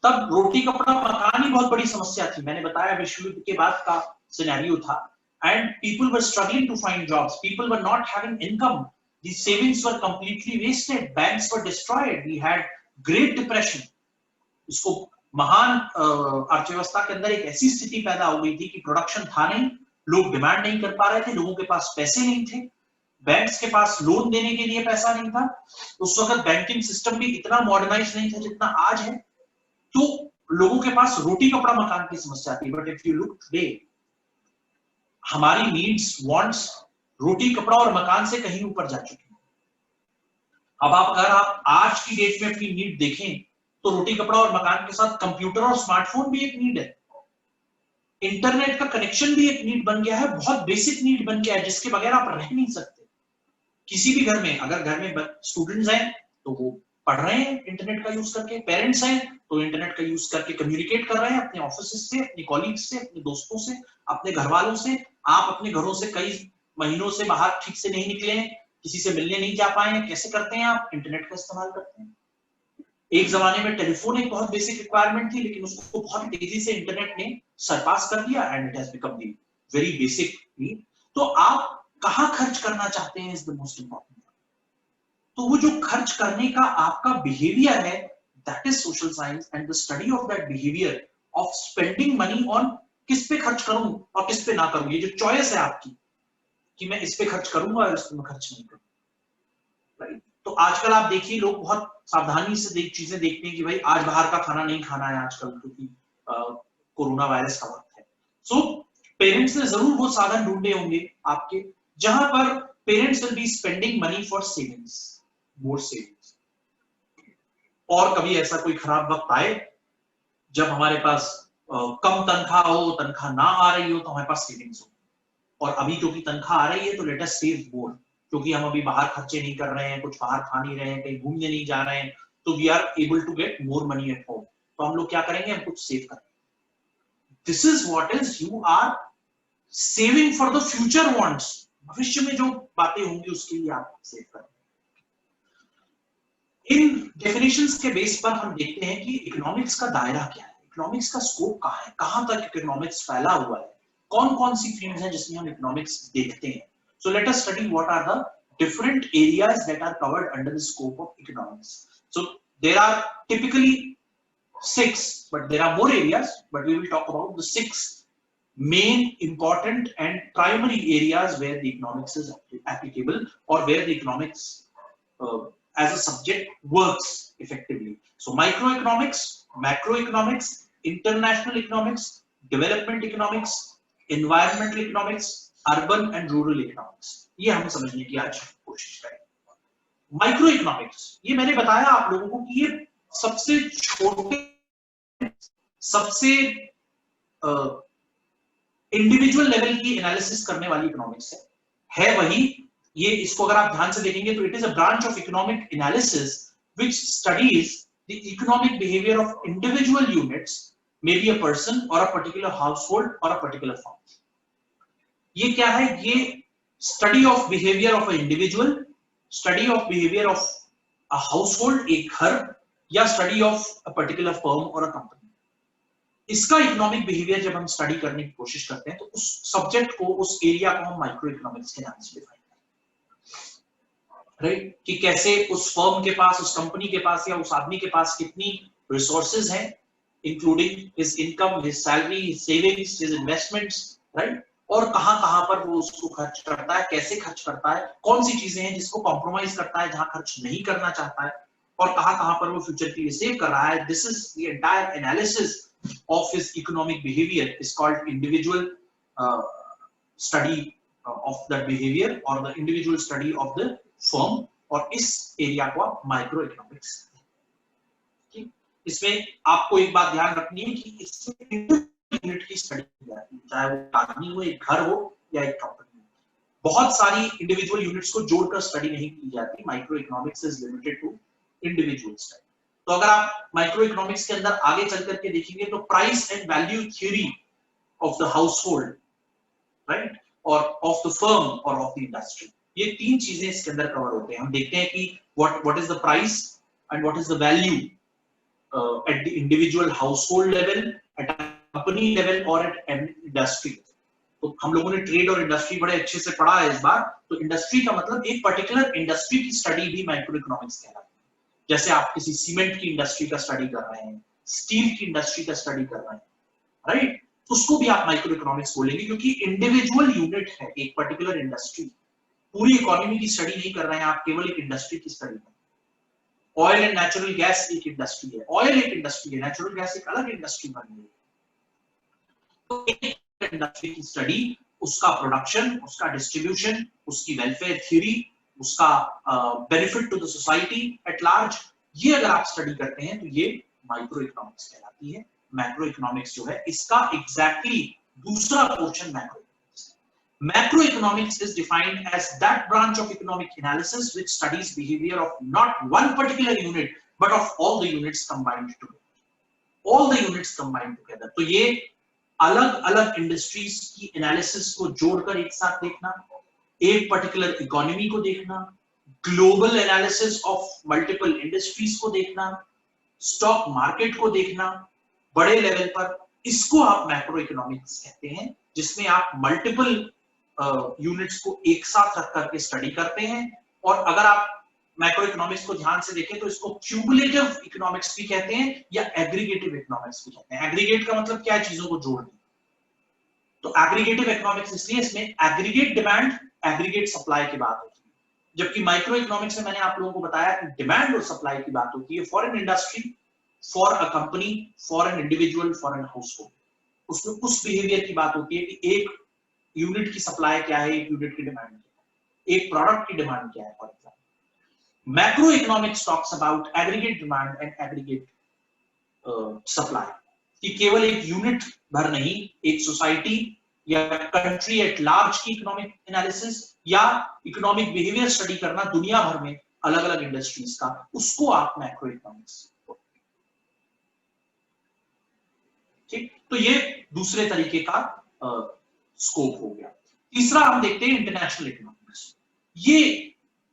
तब रोटी कपड़ा मकान ही बहुत बड़ी समस्या थी। मैंने बताया विश्व युद्ध के बाद का सिनेरियो था, and people were struggling to find jobs, people were not having income, the savings were completely wasted, banks were destroyed, we had great depression. इसको महान अर्थव्यवस्था के अंदर एक ऐसी स्थिति पैदा हो गई थी कि प्रोडक्शन था नहीं, लोग डिमांड नहीं कर पा रहे थे, लोगों के पास पैसे नहीं थे, बैंक्स के पास लोन देने के लिए पैसा नहीं था। उस वक्त बैंकिंग सिस्टम भी इतना मॉडर्नाइज नहीं था जितना आज है, तो लोगों के पास रोटी कपड़ा मकान की समस्या थी। But if you look today, हमारी नीड्स, वांट्स रोटी कपड़ा और मकान से कहीं ऊपर जा चुकी है। अब अगर आप आज की डेट में अपनी नीड देखें तो रोटी कपड़ा और मकान के साथ कंप्यूटर और स्मार्टफोन भी एक नीड है, इंटरनेट का कनेक्शन भी एक नीड बन गया है, बहुत बेसिक नीड बन गया है जिसके बगैर आप रह नहीं सकते। किसी भी घर में, अगर घर में स्टूडेंट्स हैं तो वो पढ़ रहे हैं इंटरनेट का यूज करके, पेरेंट्स हैं तो इंटरनेट का यूज करके कम्युनिकेट कर रहे हैं अपने ऑफिस से, अपने कॉलीग्स से, अपने दोस्तों से, अपने घर वालों से। आप अपने घरों से कई महीनों से बाहर ठीक से नहीं निकले हैं, किसी से मिलने नहीं जा पाए हैं, कैसे करते हैं आप? इंटरनेट का इस्तेमाल करते हैं। एक जमाने में टेलीफोन एक बहुत बेसिक रिक्वायरमेंट थी, लेकिन उसको बहुत तेजी से इंटरनेट ने सरपास कर दिया and it has become the very basic need. तो आप कहां खर्च करना चाहते हैं इज द मोस्ट इंपॉर्टेंट। तो वो जो खर्च करने का आपका बिहेवियर है, that is social science and the study of that behaviour of spending money on, किस पे खर्च करूं और किस पे ना करूं। ये जो चॉइस है आपकी कि मैं इस पे खर्च करूंगा और इस पे मैं खर्च नहीं करूंगा, राइट। तो आजकल आप देखिए लोग बहुत सावधानी से चीजें देखते हैं कि भाई आज बाहर का खाना नहीं खाना है आजकल, क्योंकि कोरोना वायरस का वक्त है। सो पेरेंट्स ने जरूर वो साधन ढूंढे होंगे आपके, जहां पर parents will be spending money for savings, more savings. और कभी ऐसा कोई खराब वक्त आए जब हमारे पास कम तनख्वाह हो, तनख्वाह ना आ रही हो, तो हमारे पास सेविंग्स हो। और अभी क्योंकि तनख्वाह आ रही है तो लेट अस सेव मोर, क्योंकि हम अभी बाहर खर्चे नहीं कर रहे हैं, कुछ बाहर खा नहीं रहे हैं, कहीं घूमने नहीं जा रहे हैं, तो we are able to get more money at home. तो हम लोग क्या करेंगे? हम कुछ सेव करेंगे। This is what is you are saving for the future wants. भविष्य में जो बातें होंगी उसके लिए आप सेव करेंगे। इन डेफिनेशंस के बेस पर हम देखते हैं कि इकोनॉमिक्स का दायरा क्या है, इकोनॉमिक्स का स्कोप कहां है, कहां तक इकोनॉमिक्स फैला हुआ है, कौन कौन सी फील्ड्स हैं जिसमें हम इकोनॉमिक्स देखते हैं। So let us study what are the different areas that are covered under the scope of economics. So there are typically 6, but there are more areas, but we will talk about the 6 main important and primary areas where the economics is applicable, or where the economics as a subject works effectively. So microeconomics, macroeconomics, international economics, development economics, environmental economics, urban and rural economics, ये हम समझने की आज कोशिश करेंगे। Micro economics, ये मैंने बताया आप लोगों को कि ये सबसे छोटे, सबसे इंडिविजुअल लेवल की एनालिसिस करने वाली इकोनॉमिक्स है वही। ये इसको अगर आप ध्यान से देखेंगे तो it is a branch of economic analysis which studies the economic behaviour of individual units, may be a person और अ पर्टिकुलर हाउसहोल्ड और अ पर्टिकुलर फर्म। ये क्या है? ये study of behaviour of a individual, study of behaviour of a household, एक घर, या study of a particular firm और अ कंपनी। इसका इकोनॉमिक बिहेवियर जब हम स्टडी करने की कोशिश करते हैं तो उस सब्जेक्ट को, उस एरिया को हम माइक्रो इकोनॉमिक्स के नाम से डिफाइन करते हैं, राइट। कि कैसे उस फर्म के पास, उस कंपनी के पास या उस आदमी के पास कितनी रिसोर्सेज हैं, including his income, his salary, his savings, his investments, right. और कहां पर वो उसको खर्च करता है, कैसे खर्च करता है, कौन सी चीजें हैं जिसको कॉम्प्रोमाइज करता है, जहां खर्च नहीं करना चाहता है, और कहां पर वो फ्यूचर के लिए सेव कर रहा है। This is the entire analysis of his economic behavior is called individual study of the behavior or the individual study of the firm, और इस एरिया को आप माइक्रो इकोनॉमिक्स। इसमें आपको एक बात ध्यान रखनी है कि इसमें यूनिट की स्टडी की जाती है, चाहे वो आदमी हो, एक घर हो या एक कंपनी हो। बहुत सारी इंडिविजुअल यूनिट्स को जोड़कर स्टडी नहीं की जाती। Micro economics is limited to individual study. तो अगर आप माइक्रो इकोनॉमिक्स के अंदर आगे चल करके देखेंगे तो price and value theory of the household, right, और ऑफ द फर्म और ऑफ द इंडस्ट्री, ये 3 चीजें इसके अंदर कवर होते हैं। हम देखते हैं कि what is the price and what is the value at the individual household level, at company level और एट इंडस्ट्री। तो हम लोगों ने ट्रेड और इंडस्ट्री बड़े अच्छे से पढ़ा है इस बार। तो इंडस्ट्री का मतलब एक पर्टिकुलर इंडस्ट्री की स्टडी भी माइक्रो इकोनॉमिक्स कहलाती है। जैसे आप किसी सीमेंट की इंडस्ट्री का स्टडी कर रहे हैं, स्टील की इंडस्ट्री का स्टडी कर रहे हैं, राइट, उसको भी आप माइक्रो इकोनॉमिक्स बोलेंगे, क्योंकि इंडिविजुअल यूनिट है एक पर्टिकुलर इंडस्ट्री। पूरी इकोनॉमी की स्टडी नहीं कर रहे हैं आप, केवल एक इंडस्ट्री की स्टडी कर रहे हैं। ऑयल एंड नेचुरल गैस एक इंडस्ट्री है, ऑयल एक इंडस्ट्री है, नेचुरल गैस एक अलग इंडस्ट्री बन गई है। तो एक इंडस्ट्री की स्टडी, उसका प्रोडक्शन, उसका डिस्ट्रीब्यूशन, उसकी वेलफेयर थ्योरी, उसका benefit to the society at large, ये अगर आप स्टडी करते हैं तो ये माइक्रो इकोनॉमिक्स कहलाती है। मैक्रो इकोनॉमिक्स जो है इसका एग्जैक्टली दूसरा पोर्शन मैक्रो इकोनॉमिक्स है। Macroeconomics is defined as that branch of economic analysis which studies behavior of not one particular unit but of all the units combined together. All the units combined together. तो ये अलग अलग industries की analysis को जोड़कर एक साथ देखना, एक पर्टिकुलर इकोनॉमी को देखना, global analysis of multiple industries को देखना, स्टॉक मार्केट को देखना बड़े लेवल पर, इसको आप मैक्रो इकोनॉमिक्स कहते हैं, जिसमें आप मल्टीपल यूनिट्स को एक साथ रख करके स्टडी करते हैं। और अगर आप मैक्रो इकोनॉमिक्स को ध्यान से देखें तो इसको क्यूमुलेटिव इकोनॉमिक्स भी कहते हैं या एग्रीगेटिव इकोनॉमिक्स भी कहते हैं। एग्रीगेट का मतलब क्या है, चीजों को जोड़ दें। तो एग्रीगेटिव इकोनॉमिक्स इसलिए इसमें एग्रीगेट डिमांड एग्रीगेट सप्लाई की बात होती है, जबकि माइक्रो इकोनॉमिक्स में मैंने आप लोगों को बताया कि डिमांड और सप्लाई की बात होती है for an industry, for a company, for an individual, for an household. उसमें उस बिहेवियर की बात होती है कि एक यूनिट की सप्लाई क्या है, एक यूनिट की डिमांड क्या है, एक प्रोडक्ट की डिमांड क्या है। For example macroeconomics talks about aggregate demand and aggregate supply, कि केवल एक यूनिट भर नहीं, एक सोसाइटी या कंट्री एट लार्ज की इकोनॉमिक एनालिसिस या इकोनॉमिक बिहेवियर स्टडी करना दुनिया भर में अलग अलग इंडस्ट्रीज का, उसको आप मैक्रो इकोनॉमिक्स। ठीक, तो ये दूसरे तरीके का स्कोप हो गया। तीसरा हम देखते हैं इंटरनेशनल इकोनॉमिक्स। ये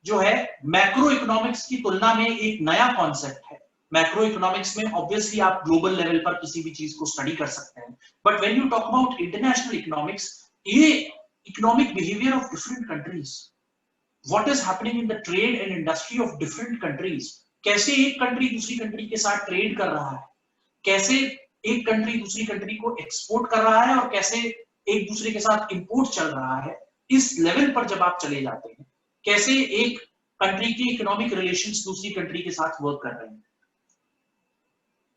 जो है मैक्रो इकोनॉमिक्स की तुलना में एक नया कॉन्सेप्ट है। मैक्रो इकोनॉमिक्स में ऑब्वियसली आप ग्लोबल लेवल पर किसी भी चीज को स्टडी कर सकते हैं, but when you talk about international economics, ये economic behaviour of different countries, what is happening in the trade and industry of different countries, कैसे एक कंट्री दूसरी कंट्री के साथ ट्रेड कर रहा है, कैसे एक कंट्री दूसरी कंट्री को एक्सपोर्ट कर रहा है और कैसे एक दूसरे के साथ इंपोर्ट चल रहा है। इस लेवल पर जब आप चले जाते हैं, कैसे एक कंट्री के इकोनॉमिक रिलेशंस दूसरी कंट्री के साथ वर्क कर रहे हैं,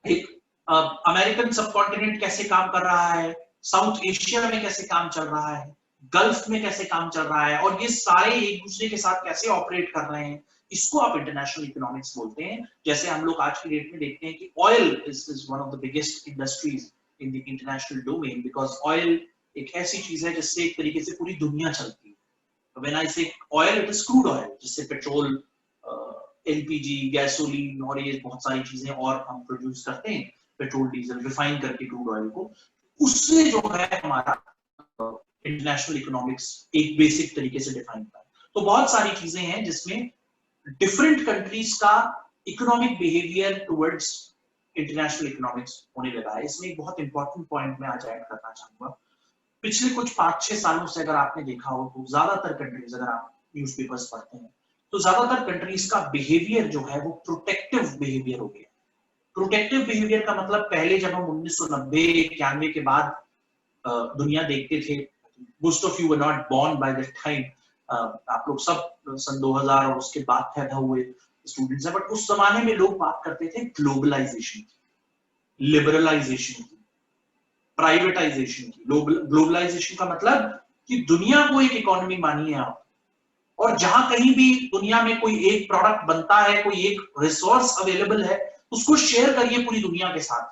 एक अमेरिकन सबकॉन्टिनेंट कैसे काम कर रहा है, साउथ एशिया में कैसे काम चल रहा है, गल्फ में कैसे काम चल रहा है, और ये सारे एक दूसरे के साथ कैसे ऑपरेट कर रहे हैं, इसको आप इंटरनेशनल इकोनॉमिक्स बोलते हैं। जैसे हम लोग आज की डेट में देखते हैं कि oil is one of the biggest industries in the international domain, because oil एक ऐसी चीज है जिससे एक तरीके से पूरी दुनिया चलती है। व्हेन आई से oil, it is crude oil, जिससे पेट्रोल, एलपीजी, गैसोलीन और ये बहुत सारी चीजें और हम प्रोड्यूस करते हैं, पेट्रोल डीजल रिफाइन करके क्रूड ऑयल को। उससे जो है हमारा इंटरनेशनल इकोनॉमिक्स एक बेसिक तरीके से डिफाइन होता है। तो बहुत सारी चीजें हैं जिसमें डिफरेंट कंट्रीज का economic behaviour towards international economics होने लगा है। इसमें एक बहुत इंपॉर्टेंट पॉइंट मैं आज ऐड करना चाहूंगा। पिछले कुछ 5-6 सालों से अगर आपने देखा हो तो ज्यादातर कंट्रीज, अगर आप न्यूज़पेपर्स पढ़ते हैं तो ज्यादातर कंट्रीज का बिहेवियर जो है वो प्रोटेक्टिव बिहेवियर हो गया। प्रोटेक्टिव बिहेवियर का मतलब पहले जब हम 1990-91 के बाद दुनिया देखते थे, most of you were not born by that time, आप लोग सब सन 2000 और उसके बाद पैदा हुए स्टूडेंट्स हैं, बट उस जमाने में लोग बात करते थे ग्लोबलाइजेशन की, लिबरलाइजेशन की, प्राइवेटाइजेशन की। ग्लोबलाइजेशन का मतलब कि दुनिया को एक इकोनॉमी मानिए आप, और जहां कहीं भी दुनिया में कोई एक प्रोडक्ट बनता है, कोई एक रिसोर्स अवेलेबल है, उसको शेयर करिए पूरी दुनिया के साथ।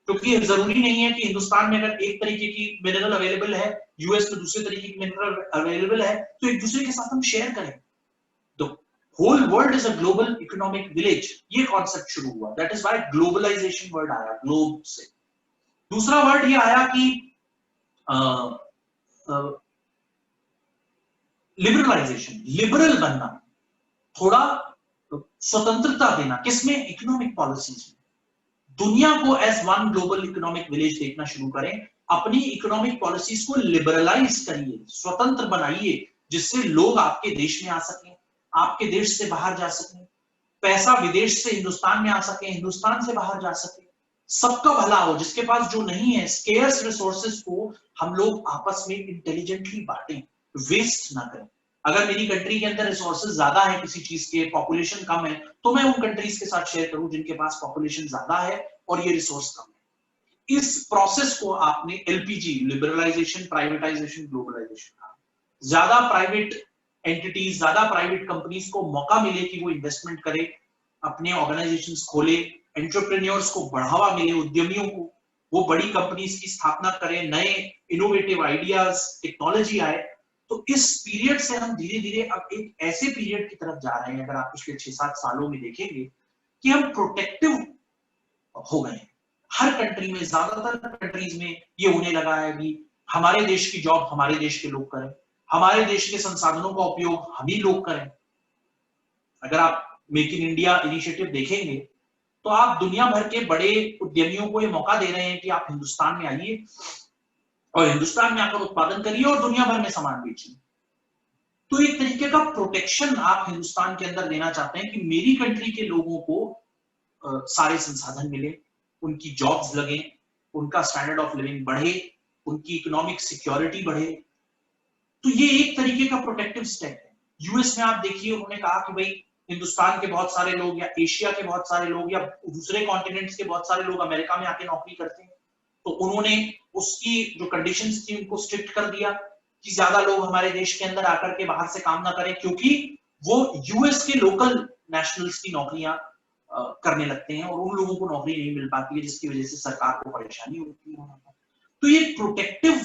क्योंकि जरूरी नहीं है कि हिंदुस्तान में अगर एक तरीके की मिनरल अवेलेबल है, यूएस में दूसरे तरीके की मिनरल अवेलेबल है, तो एक दूसरे के साथ हम शेयर करें। तो whole world is a global economic village, ये कॉन्सेप्ट शुरू हुआ। That is why globalisation word आया, ग्लोब से। दूसरा वर्ड ये आया कि लिबरलाइजेशन, लिबरल बनना, थोड़ा स्वतंत्रता देना। किसमें? इकोनॉमिक पॉलिसीज में। दुनिया को as one global economic village देखना शुरू करें, अपनी इकोनॉमिक पॉलिसीज को लिबरलाइज करिए, स्वतंत्र बनाइए, जिससे लोग आपके देश में आ सकें, आपके देश से बाहर जा सकें, पैसा विदेश से हिंदुस्तान में आ सके, हिंदुस्तान से बाहर जा सके, सबका भला हो। जिसके पास जो नहीं है, स्केर्स रिसोर्सेज को हम लोग आपस में इंटेलिजेंटली बांटें, वेस्ट ना करें। अगर मेरी कंट्री के अंदर रिसोर्सेज ज्यादा है किसी चीज के, पॉपुलेशन कम है, तो मैं उन कंट्रीज के साथ शेयर करूं जिनके पास पॉपुलेशन ज्यादा है और ये रिसोर्स कम है। इस प्रोसेस को आपने एलपीजी, लिबरलाइजेशन, प्राइवेटाइजेशन, ग्लोबलाइजेशन कहा। ज्यादा प्राइवेट एंटिटीज, ज्यादा प्राइवेट कंपनीज को मौका मिले कि वो इन्वेस्टमेंट करे, अपने ऑर्गेनाइजेशंस खोले, एंटरप्रेन्योर्स को बढ़ावा मिले, उद्यमियों को, वो बड़ी कंपनीज की स्थापना करें, नए इनोवेटिव आइडियाज, टेक्नोलॉजी आए। तो इस पीरियड से हम धीरे धीरे अब एक ऐसे पीरियड की तरफ जा रहे हैं, अगर आप पिछले 6-7 सालों में देखेंगे, कि हम प्रोटेक्टिव हो गए हैं। हर कंट्री में, ज्यादातर कंट्रीज में ये होने लगा है कि हमारे देश की जॉब हमारे देश के लोग करें, हमारे देश के संसाधनों का उपयोग हम ही लोग करें। अगर आप मेक इन इंडिया इनिशिएटिव देखेंगे तो आप दुनिया भर के बड़े उद्यमियों को ये मौका दे रहे हैं कि आप हिंदुस्तान में आइए और हिंदुस्तान में आकर उत्पादन करिए और दुनिया भर में सामान बेचिए। तो एक तरीके का प्रोटेक्शन आप हिंदुस्तान के अंदर देना चाहते हैं कि मेरी कंट्री के लोगों को सारे संसाधन मिले, उनकी जॉब्स लगे, उनका स्टैंडर्ड ऑफ लिविंग बढ़े, उनकी इकोनॉमिक सिक्योरिटी बढ़े। तो ये एक तरीके का प्रोटेक्टिव स्टेप है। यूएस में आप देखिए, उन्होंने कहा कि भाई हिंदुस्तान के बहुत सारे लोग या एशिया के बहुत सारे लोग या दूसरे कॉन्टिनेंट्स के बहुत सारे लोग अमेरिका में आके नौकरी करते हैं, तो उन्होंने उसकी जो कंडीशंस थी उनको स्ट्रिक्ट कर दिया कि ज्यादा लोग हमारे देश के अंदर आकर के बाहर से काम ना करें, क्योंकि वो यूएस के लोकल नेशनल्स की नौकरियां करने लगते हैं और उन लोगों को नौकरी नहीं मिल पाती है, जिसकी वजह से सरकार को परेशानी होती है। तो ये प्रोटेक्टिव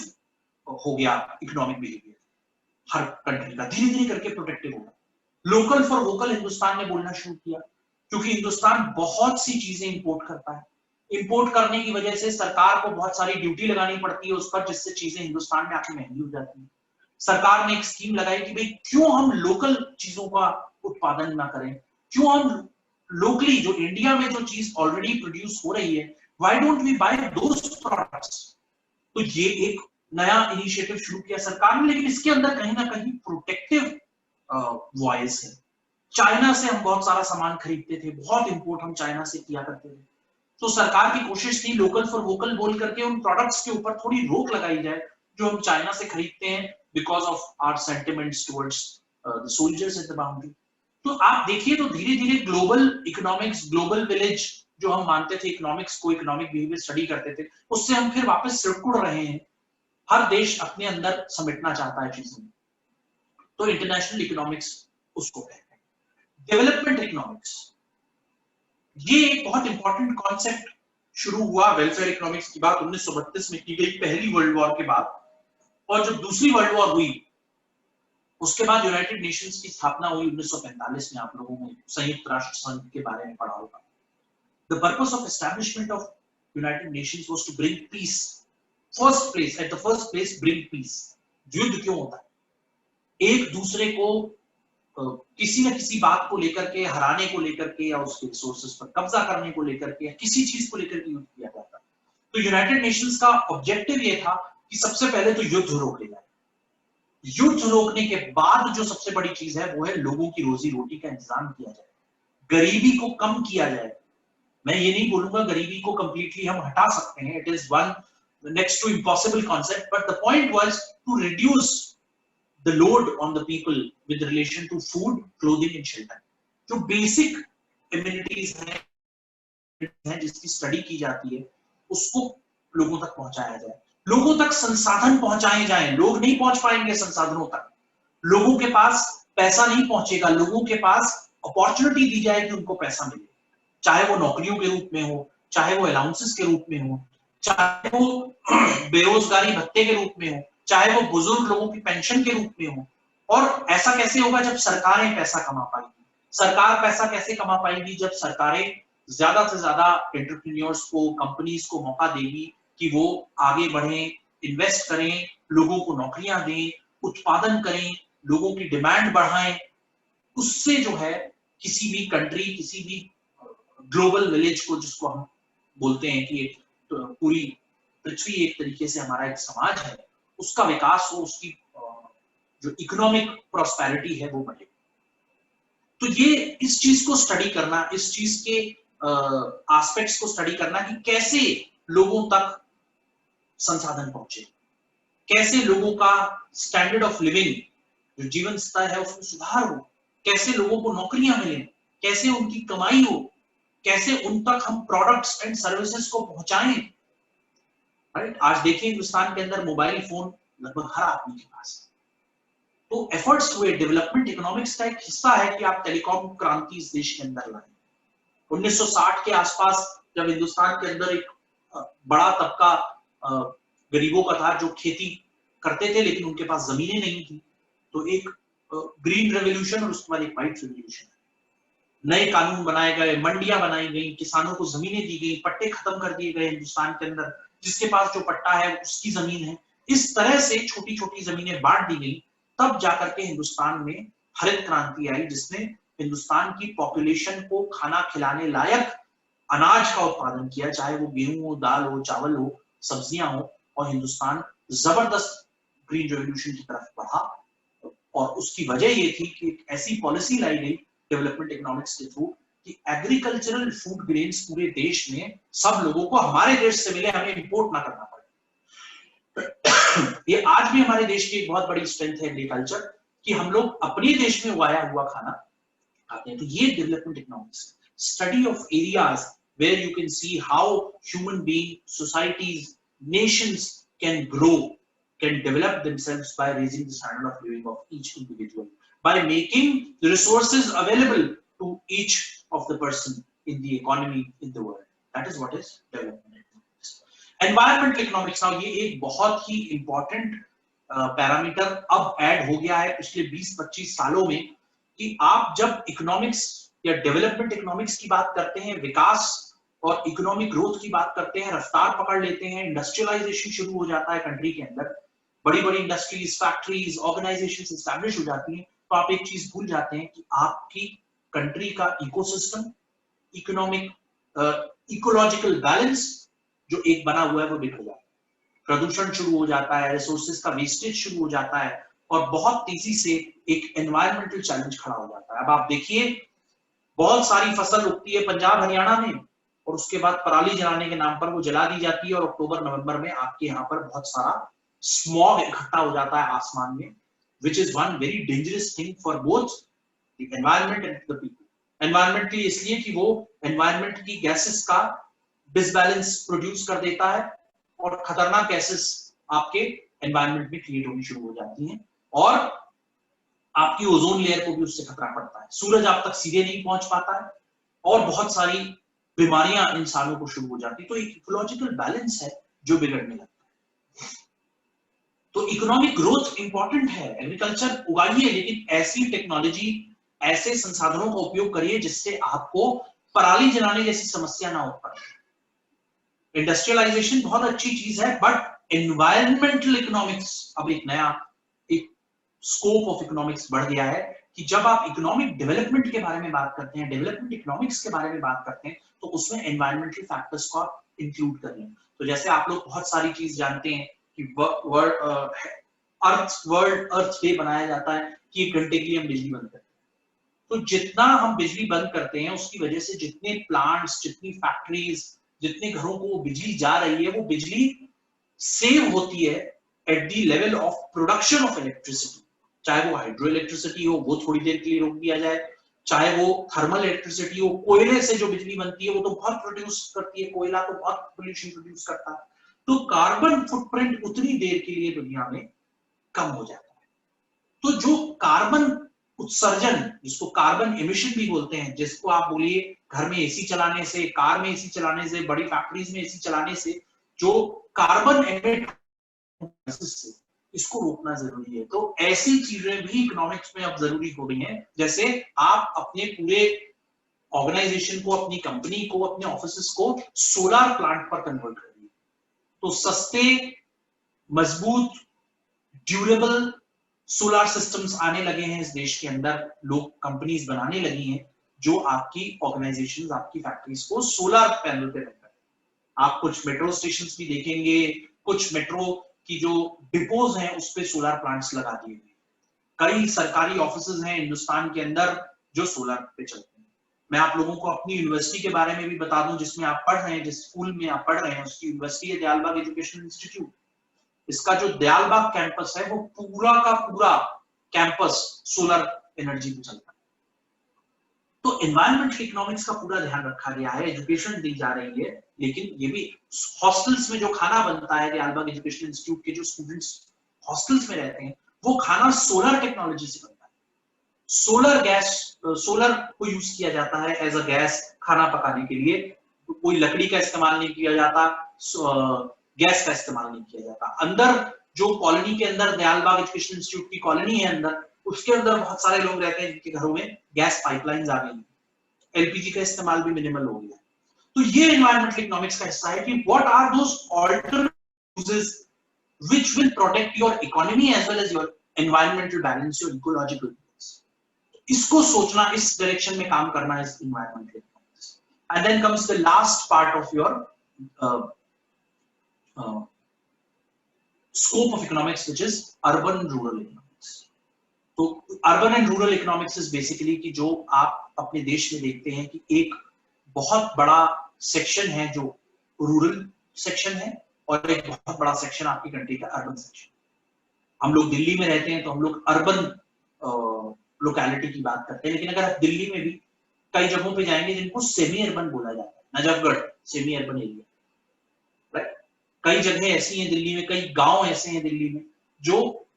हो गया इकोनॉमिक बिहेवियर हर कंट्री का, धीरे धीरे करके प्रोटेक्टिव होगा। लोकल फॉर वोकल हिंदुस्तान ने बोलना शुरू किया, क्योंकि हिंदुस्तान बहुत सी चीजें इंपोर्ट करता है। इंपोर्ट करने की वजह से सरकार को बहुत सारी ड्यूटी लगानी पड़ती है उस पर, जिससे चीजें हिंदुस्तान में आके महंगी हो जाती है। सरकार ने एक स्कीम लगाई कि भाई क्यों हम लोकल चीजों का उत्पादन ना करें, क्यों हम लोकली जो इंडिया में जो चीज ऑलरेडी प्रोड्यूस हो रही है, why don't we buy those products. तो ये एक नया इनिशिएटिव शुरू किया सरकार ने, लेकिन इसके अंदर कहीं ना कहीं प्रोटेक्टिव वॉइस है। चाइना से हम बहुत सारा सामान खरीदते थे, बहुत इंपोर्ट हम चाइना से किया करते थे, तो सरकार की कोशिश थी लोकल फॉर वोकल बोल करके उन प्रोडक्ट्स के ऊपर थोड़ी रोक लगाई जाए जो हम चाइना से खरीदते हैं, because of our sentiments towards the soldiers at the boundary. तो आप देखिए, तो धीरे धीरे ग्लोबल इकोनॉमिक्स, ग्लोबल विलेज जो हम मानते थे इकोनॉमिक्स को, इकोनॉमिक बिहेवियर स्टडी करते थे, उससे हम फिर वापस सिकुड़ रहे हैं। हर देश अपने अंदर समेटना चाहता है चीजों, तो इंटरनेशनल इकोनॉमिक्स उसको कहते हैं। डेवलपमेंट इकोनॉमिक्स, ये एक बहुत इंपॉर्टेंट कॉन्सेप्ट शुरू हुआ। वेलफेयर इकोनॉमिक्स की बात 1932 में की गई, पहली वर्ल्ड वॉर के बाद, और जब दूसरी वर्ल्ड वॉर हुई उसके बाद यूनाइटेड नेशंस की स्थापना हुई 1945 में। आप लोगों ने संयुक्त राष्ट्र संघ के बारे में पढ़ा होगा। The purpose of establishment of United Nations was to bring peace. First place, at the first place, bring peace. युद्ध क्यों होता है? एक दूसरे को किसी न किसी बात को लेकर के, हराने को लेकर के, या उसके रिसोर्सेज पर कब्जा करने को लेकर के, या किसी चीज को लेकर के युद्ध किया जाता है। तो यूनाइटेड नेशंस का ऑब्जेक्टिव ये था कि सबसे पहले तो युद्ध रोके जाए। युद्ध रोकने के बाद जो सबसे बड़ी चीज है वो है लोगों की रोजी रोटी का इंतजाम किया जाए, गरीबी को कम किया जाए। मैं ये नहीं बोलूंगा गरीबी को कंप्लीटली हम हटा सकते हैं, it is one next to impossible concept, but the point was to reduce the load on the people with relation to food, clothing and shelter. जो basic amenities हैं जिसकी स्टडी की जाती है, उसको लोगों तक पहुंचाया जाए, लोगों तक संसाधन पहुंचाए जाएं। लोग नहीं पहुंच पाएंगे संसाधनों तक, लोगों के पास पैसा नहीं पहुंचेगा, लोगों के पास अपॉर्चुनिटी दी जाए कि उनको पैसा मिले, चाहे वो नौकरियों के रूप में हो, चाहे वो अलाउंसेस के रूप में हो, चाहे वो बेरोजगारी भत्ते के रूप में हो, चाहे वो बुजुर्ग लोगों की पेंशन के रूप में हो। और ऐसा कैसे होगा? जब सरकारें पैसा कमा पाएंगी। सरकार पैसा कैसे कमा पाएगी? जब सरकारें ज्यादा से ज्यादा एंटरप्रेन्योर्स को, कंपनीज को मौका देगी कि वो आगे बढ़ें, इन्वेस्ट करें, लोगों को नौकरियां दें, उत्पादन करें, लोगों की डिमांड बढ़ाएं। उससे जो है किसी भी कंट्री, किसी भी ग्लोबल विलेज को, जिसको हम बोलते हैं कि तो पूरी पृथ्वी एक तरीके से हमारा एक समाज है, उसका विकास हो, उसकी जो इकोनॉमिक प्रॉस्पेरिटी है वो बढ़े। तो ये इस चीज को स्टडी करना, इस चीज के एस्पेक्ट्स को स्टडी करना कि कैसे लोगों तक संसाधन पहुंचे, कैसे लोगों का स्टैंडर्ड ऑफ लिविंग, जो जीवन स्तर है, उसमें सुधार हो, कैसे लोगों को नौकरियां मिले, कैसे उनकी कमाई हो, कैसे उन तक हम प्रोडक्ट्स एंड सर्विसेज को पहुंचाएं। राइट? आज देखिए हिंदुस्तान के अंदर मोबाइल फोन लगभग हर आदमी के पास है। तो एफर्ट्स हुए, डेवलपमेंट इकोनॉमिक्स का एक हिस्सा है कि आप टेलीकॉम क्रांति इस देश के अंदर लाएं। 1960 के आसपास जब हिंदुस्तान के अंदर एक बड़ा तबका गरीबों का था जो खेती करते थे लेकिन उनके पास जमीनें नहीं थी। तो एक ग्रीन रेवोल्यूशन और उसके बाद एक व्हाइट रेवोल्यूशन, नए कानून बनाए गए, मंडियां बनाई गई, किसानों को जमीनें दी गई, पट्टे खत्म कर दिए गए हिंदुस्तान के अंदर, जिसके पास जो पट्टा है उसकी जमीन है। इस तरह से छोटी छोटी जमीनें बांट दी गई, तब जाकर के हिंदुस्तान में हरित क्रांति आई, जिसने हिंदुस्तान की पॉपुलेशन को खाना खिलाने लायक अनाज का उत्पादन किया, चाहे वो गेहूं हो, दाल हो, चावल हो, सब्जियां हो, और हिंदुस्तान जबरदस्त ग्रीन रेवोल्यूशन की तरफ बढ़ा। और उसकी वजह ये थी कि एक ऐसी पॉलिसी लाई गई डेवलपमेंट इकोनॉमिक्स के थ्रू कि एग्रीकल्चरल फूड ग्रेन्स पूरे देश में सब लोगों को हमारे देश से मिले, हमें इंपोर्ट ना करना पड़े। ये आज भी हमारे देश की एक बहुत बड़ी स्ट्रेंथ है एग्रीकल्चर, कि हम लोग अपने देश में उगाया हुआ खाना खाते हैं। तो ये development economics, study of areas where you can see how human being, societies, nations can grow, can develop themselves by raising the standard of living of each individual, by making the resources available to each of the person in the economy in the world. That is what is development economics. Environmental economics, now ये एक बहुत ही important parameter अब add हो गया है पिछले 20-25 सालों में, कि आप जब इकोनॉमिक्स या डेवलपमेंट इकोनॉमिक्स की बात करते हैं, विकास और इकोनॉमिक ग्रोथ की बात करते हैं, रफ्तार पकड़ लेते हैं, इंडस्ट्रियलाइजेशन शुरू हो जाता है कंट्री के अंदर, बड़ी बड़ी इंडस्ट्रीज, फैक्ट्रीज, ऑर्गेनाइजेशंस एस्टैब्लिश हो जाती हैं, तो आप एक चीज भूल जाते हैं कि आपकी कंट्री का इकोसिस्टम, इकोनॉमिक इकोलॉजिकल बैलेंस जो एक बना हुआ है वो बिगड़ जाता है, प्रदूषण शुरू हो जाता है, रिसोर्सेज का वेस्टेज शुरू हो जाता है, और बहुत तेजी से एक एनवायरमेंटल चैलेंज खड़ा हो जाता है। अब आप देखिए, बहुत सारी फसल उगती है पंजाब हरियाणा में, और उसके बाद पराली जलाने के नाम पर वो जला दी जाती है, और अक्टूबर नवंबर में आपके यहाँ पर बहुत सारा स्मॉग इकट्ठा हो जाता है आसमान में, which is one very dangerous thing for both the environment and the people. Environment के इसलिए कि वो environment की गैसेस का डिसबैलेंस प्रोड्यूस कर देता है, और खतरनाक गैसेस आपके environment में क्रिएट होनी शुरू हो जाती हैं, और आपकी ओजोन लेयर को भी उससे खतरा पड़ता है, सूरज आप तक सीधे नहीं पहुंच पाता है, और बहुत सारी बीमारियां इंसानों को शुरू हो जाती है। तो एक इकोलॉजिकल बैलेंस है जो बिगड़ने लगता है। तो इकोनॉमिक ग्रोथ इंपॉर्टेंट है, एग्रीकल्चर उगाइए, लेकिन ऐसी टेक्नोलॉजी, ऐसे संसाधनों का उपयोग करिए जिससे आपको पराली जलाने जैसी समस्या ना उत्पन्न। इंडस्ट्रियलाइजेशन बहुत अच्छी चीज है, बट एनवायरमेंटल इकोनॉमिक्स अब एक नया एक स्कोप ऑफ इकोनॉमिक्स बढ़ गया है, कि जब आप इकोनॉमिक डेवलपमेंट के बारे में बात करते हैं, डेवलपमेंट इकोनॉमिक्स के बारे में बात करते हैं, तो उसमें एनवायरमेंटल फैक्टर्स को आप इंक्लूड करिए। तो जैसे आप लोग बहुत सारी चीज जानते हैं कि वर्ल्ड अर्थ डे बनाया जाता है कि 1 घंटे के लिए हम बिजली बंद करते हैं। तो जितना हम बिजली बंद करते हैं, उसकी वजह से जितने प्लांट्स, जितनी फैक्ट्रीज, जितने घरों को बिजली जा रही है, वो बिजली सेव होती है at the level of production of electricity. चाहे वो हाइड्रो इलेक्ट्रिसिटी हो, वो थोड़ी देर के लिए रोक दिया जाए, चाहे वो थर्मल इलेक्ट्रिसिटी हो, कोयले से जो बिजली बनती है वो तो बहुत प्रोड्यूस करती है, कोयला तो बहुत पोल्यूशन प्रोड्यूस करता है। तो कार्बन फुटप्रिंट उतनी देर के लिए दुनिया में कम हो जाता है। तो जो कार्बन उत्सर्जन, जिसको कार्बन एमिशन भी बोलते हैं, जिसको आप बोलिए घर में एसी चलाने से, कार में एसी चलाने से, बड़ी फैक्ट्रीज में एसी चलाने से जो कार्बन एमिट, इसको रोकना जरूरी है। तो ऐसी चीजें भी इकोनॉमिक्स में अब जरूरी हो गई हैं। जैसे आप अपने पूरे ऑर्गेनाइजेशन को, अपनी कंपनी को, अपने ऑफिसेस को सोलर प्लांट पर कन्वर्ट करिए। तो सस्ते, मजबूत, ड्यूरेबल सोलर सिस्टम्स आने लगे हैं इस देश के अंदर, लोग कंपनीज बनाने लगी हैं जो आपकी ऑर्गेनाइजेशंस, आपकी फैक्ट्रीज को सोलर पैनल पे रखते हैं। आप कुछ मेट्रो स्टेशंस भी देखेंगे, कुछ मेट्रो की जो डिपोज हैं उस पे सोलर प्लांट्स लगा दिए गए। कई सरकारी ऑफिसेज हैं हिंदुस्तान के अंदर जो सोलर पे चलते हैं। मैं आप लोगों को अपनी यूनिवर्सिटी के बारे में भी बता दूं, जिसमें आप पढ़ रहे हैं, जिस स्कूल में आप पढ़ रहे हैं, उसकी यूनिवर्सिटी है दयालबाग एजुकेशनल इंस्टीट्यूट। इसका जो दयालबाग कैंपस है वो पूरा का पूरा कैंपस सोलर एनर्जी पे चलता है। तो एनवायरमेंटल इकोनॉमिक्स का पूरा ध्यान रखा गया है, एजुकेशन दी जा रही है, लेकिन ये भी हॉस्टल्स में जो खाना बनता है, दयालबाग एजुकेशनल इंस्टीट्यूट के जो स्टूडेंट्स हॉस्टल्स में रहते हैं, वो खाना सोलर टेक्नोलॉजी से बनता है। सोलर गैस, सोलर को यूज किया जाता है एज अ गैस खाना पकाने के लिए। कोई लकड़ी का इस्तेमाल नहीं किया जाता, गैस का इस्तेमाल नहीं किया जाता। अंदर जो कॉलोनी के अंदर दयालबाग एजुकेशन इंस्टीट्यूट की कॉलोनी है अंदर, उसके अंदर बहुत सारे लोग रहते हैं जिनके घरों में गैस पाइपलाइंस आ गई हैं, एलपीजी का इस्तेमाल भी मिनिमल हो गया। तो ये एनवायरमेंटल इकोनॉमिक्स का हिस्सा है कि what are those alternative uses which will protect your economy as well as your environmental balance, your ecological balance. इसको सोचना, इस डायरेक्शन में काम करना is environmental economics. And then comes the last part of your scope of economics, which is urban and rural economics. तो urban and rural economics is basically कि जो आप अपने देश में देखते हैं कि एक बहुत बड़ा सेक्शन है जो रूरल सेक्शन है और एक बहुत बड़ा सेक्शन आपकी कंट्री का अर्बन सेक्शन। हम लोग दिल्ली में रहते हैं तो हम लोग अर्बन लोकेलिटी की बात करते हैं, लेकिन अगर आप दिल्ली में भी कई जगहों पे जाएंगे जिनको सेमी अर्बन बोला जाता है, नजफगढ़ सेमी अर्बन एरिया, कई जगह ऐसी हैं दिल्ली में, कई गांव ऐसे हैं दिल्ली में जो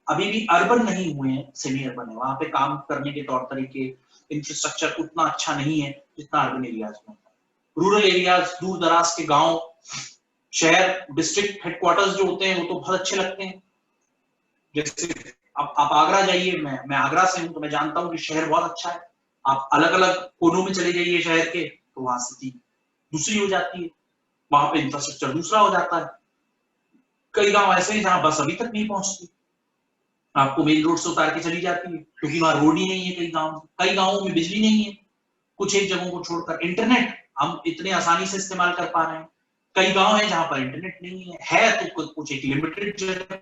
अभी भी अर्बन नहीं हुए हैं, सेमी अर्बन है। वहां पे काम करने के तौर तरीके, इंफ्रास्ट्रक्चर उतना अच्छा नहीं है जितना अर्बन एरियाज में होता है। रूरल एरियाज, दूर दराज के गांव, शहर, डिस्ट्रिक्ट हेडक्वार्टर्स जो होते हैं वो तो बहुत अच्छे लगते हैं। जैसे आप आगरा जाइए, मैं आगरा से हूं तो मैं जानता हूं कि शहर बहुत अच्छा है। आप अलग अलग कोनों में चले जाइए शहर के तो वहां स्थिति दूसरी हो जाती है, वहां पे इंफ्रास्ट्रक्चर दूसरा हो जाता है। कई गांव ऐसे हैं जहां बस अभी तक नहीं पहुंचती, आपको मेन रोड से उतार के चली जाती है क्योंकि वहां रोड ही नहीं है। कई गांवों में बिजली नहीं है, कुछ एक जगहों को छोड़कर। इंटरनेट हम इतने आसानी से इस्तेमाल कर पा रहे हैं, कई गांव हैं जहां पर इंटरनेट नहीं है तो कुछ एक लिमिटेड जगह।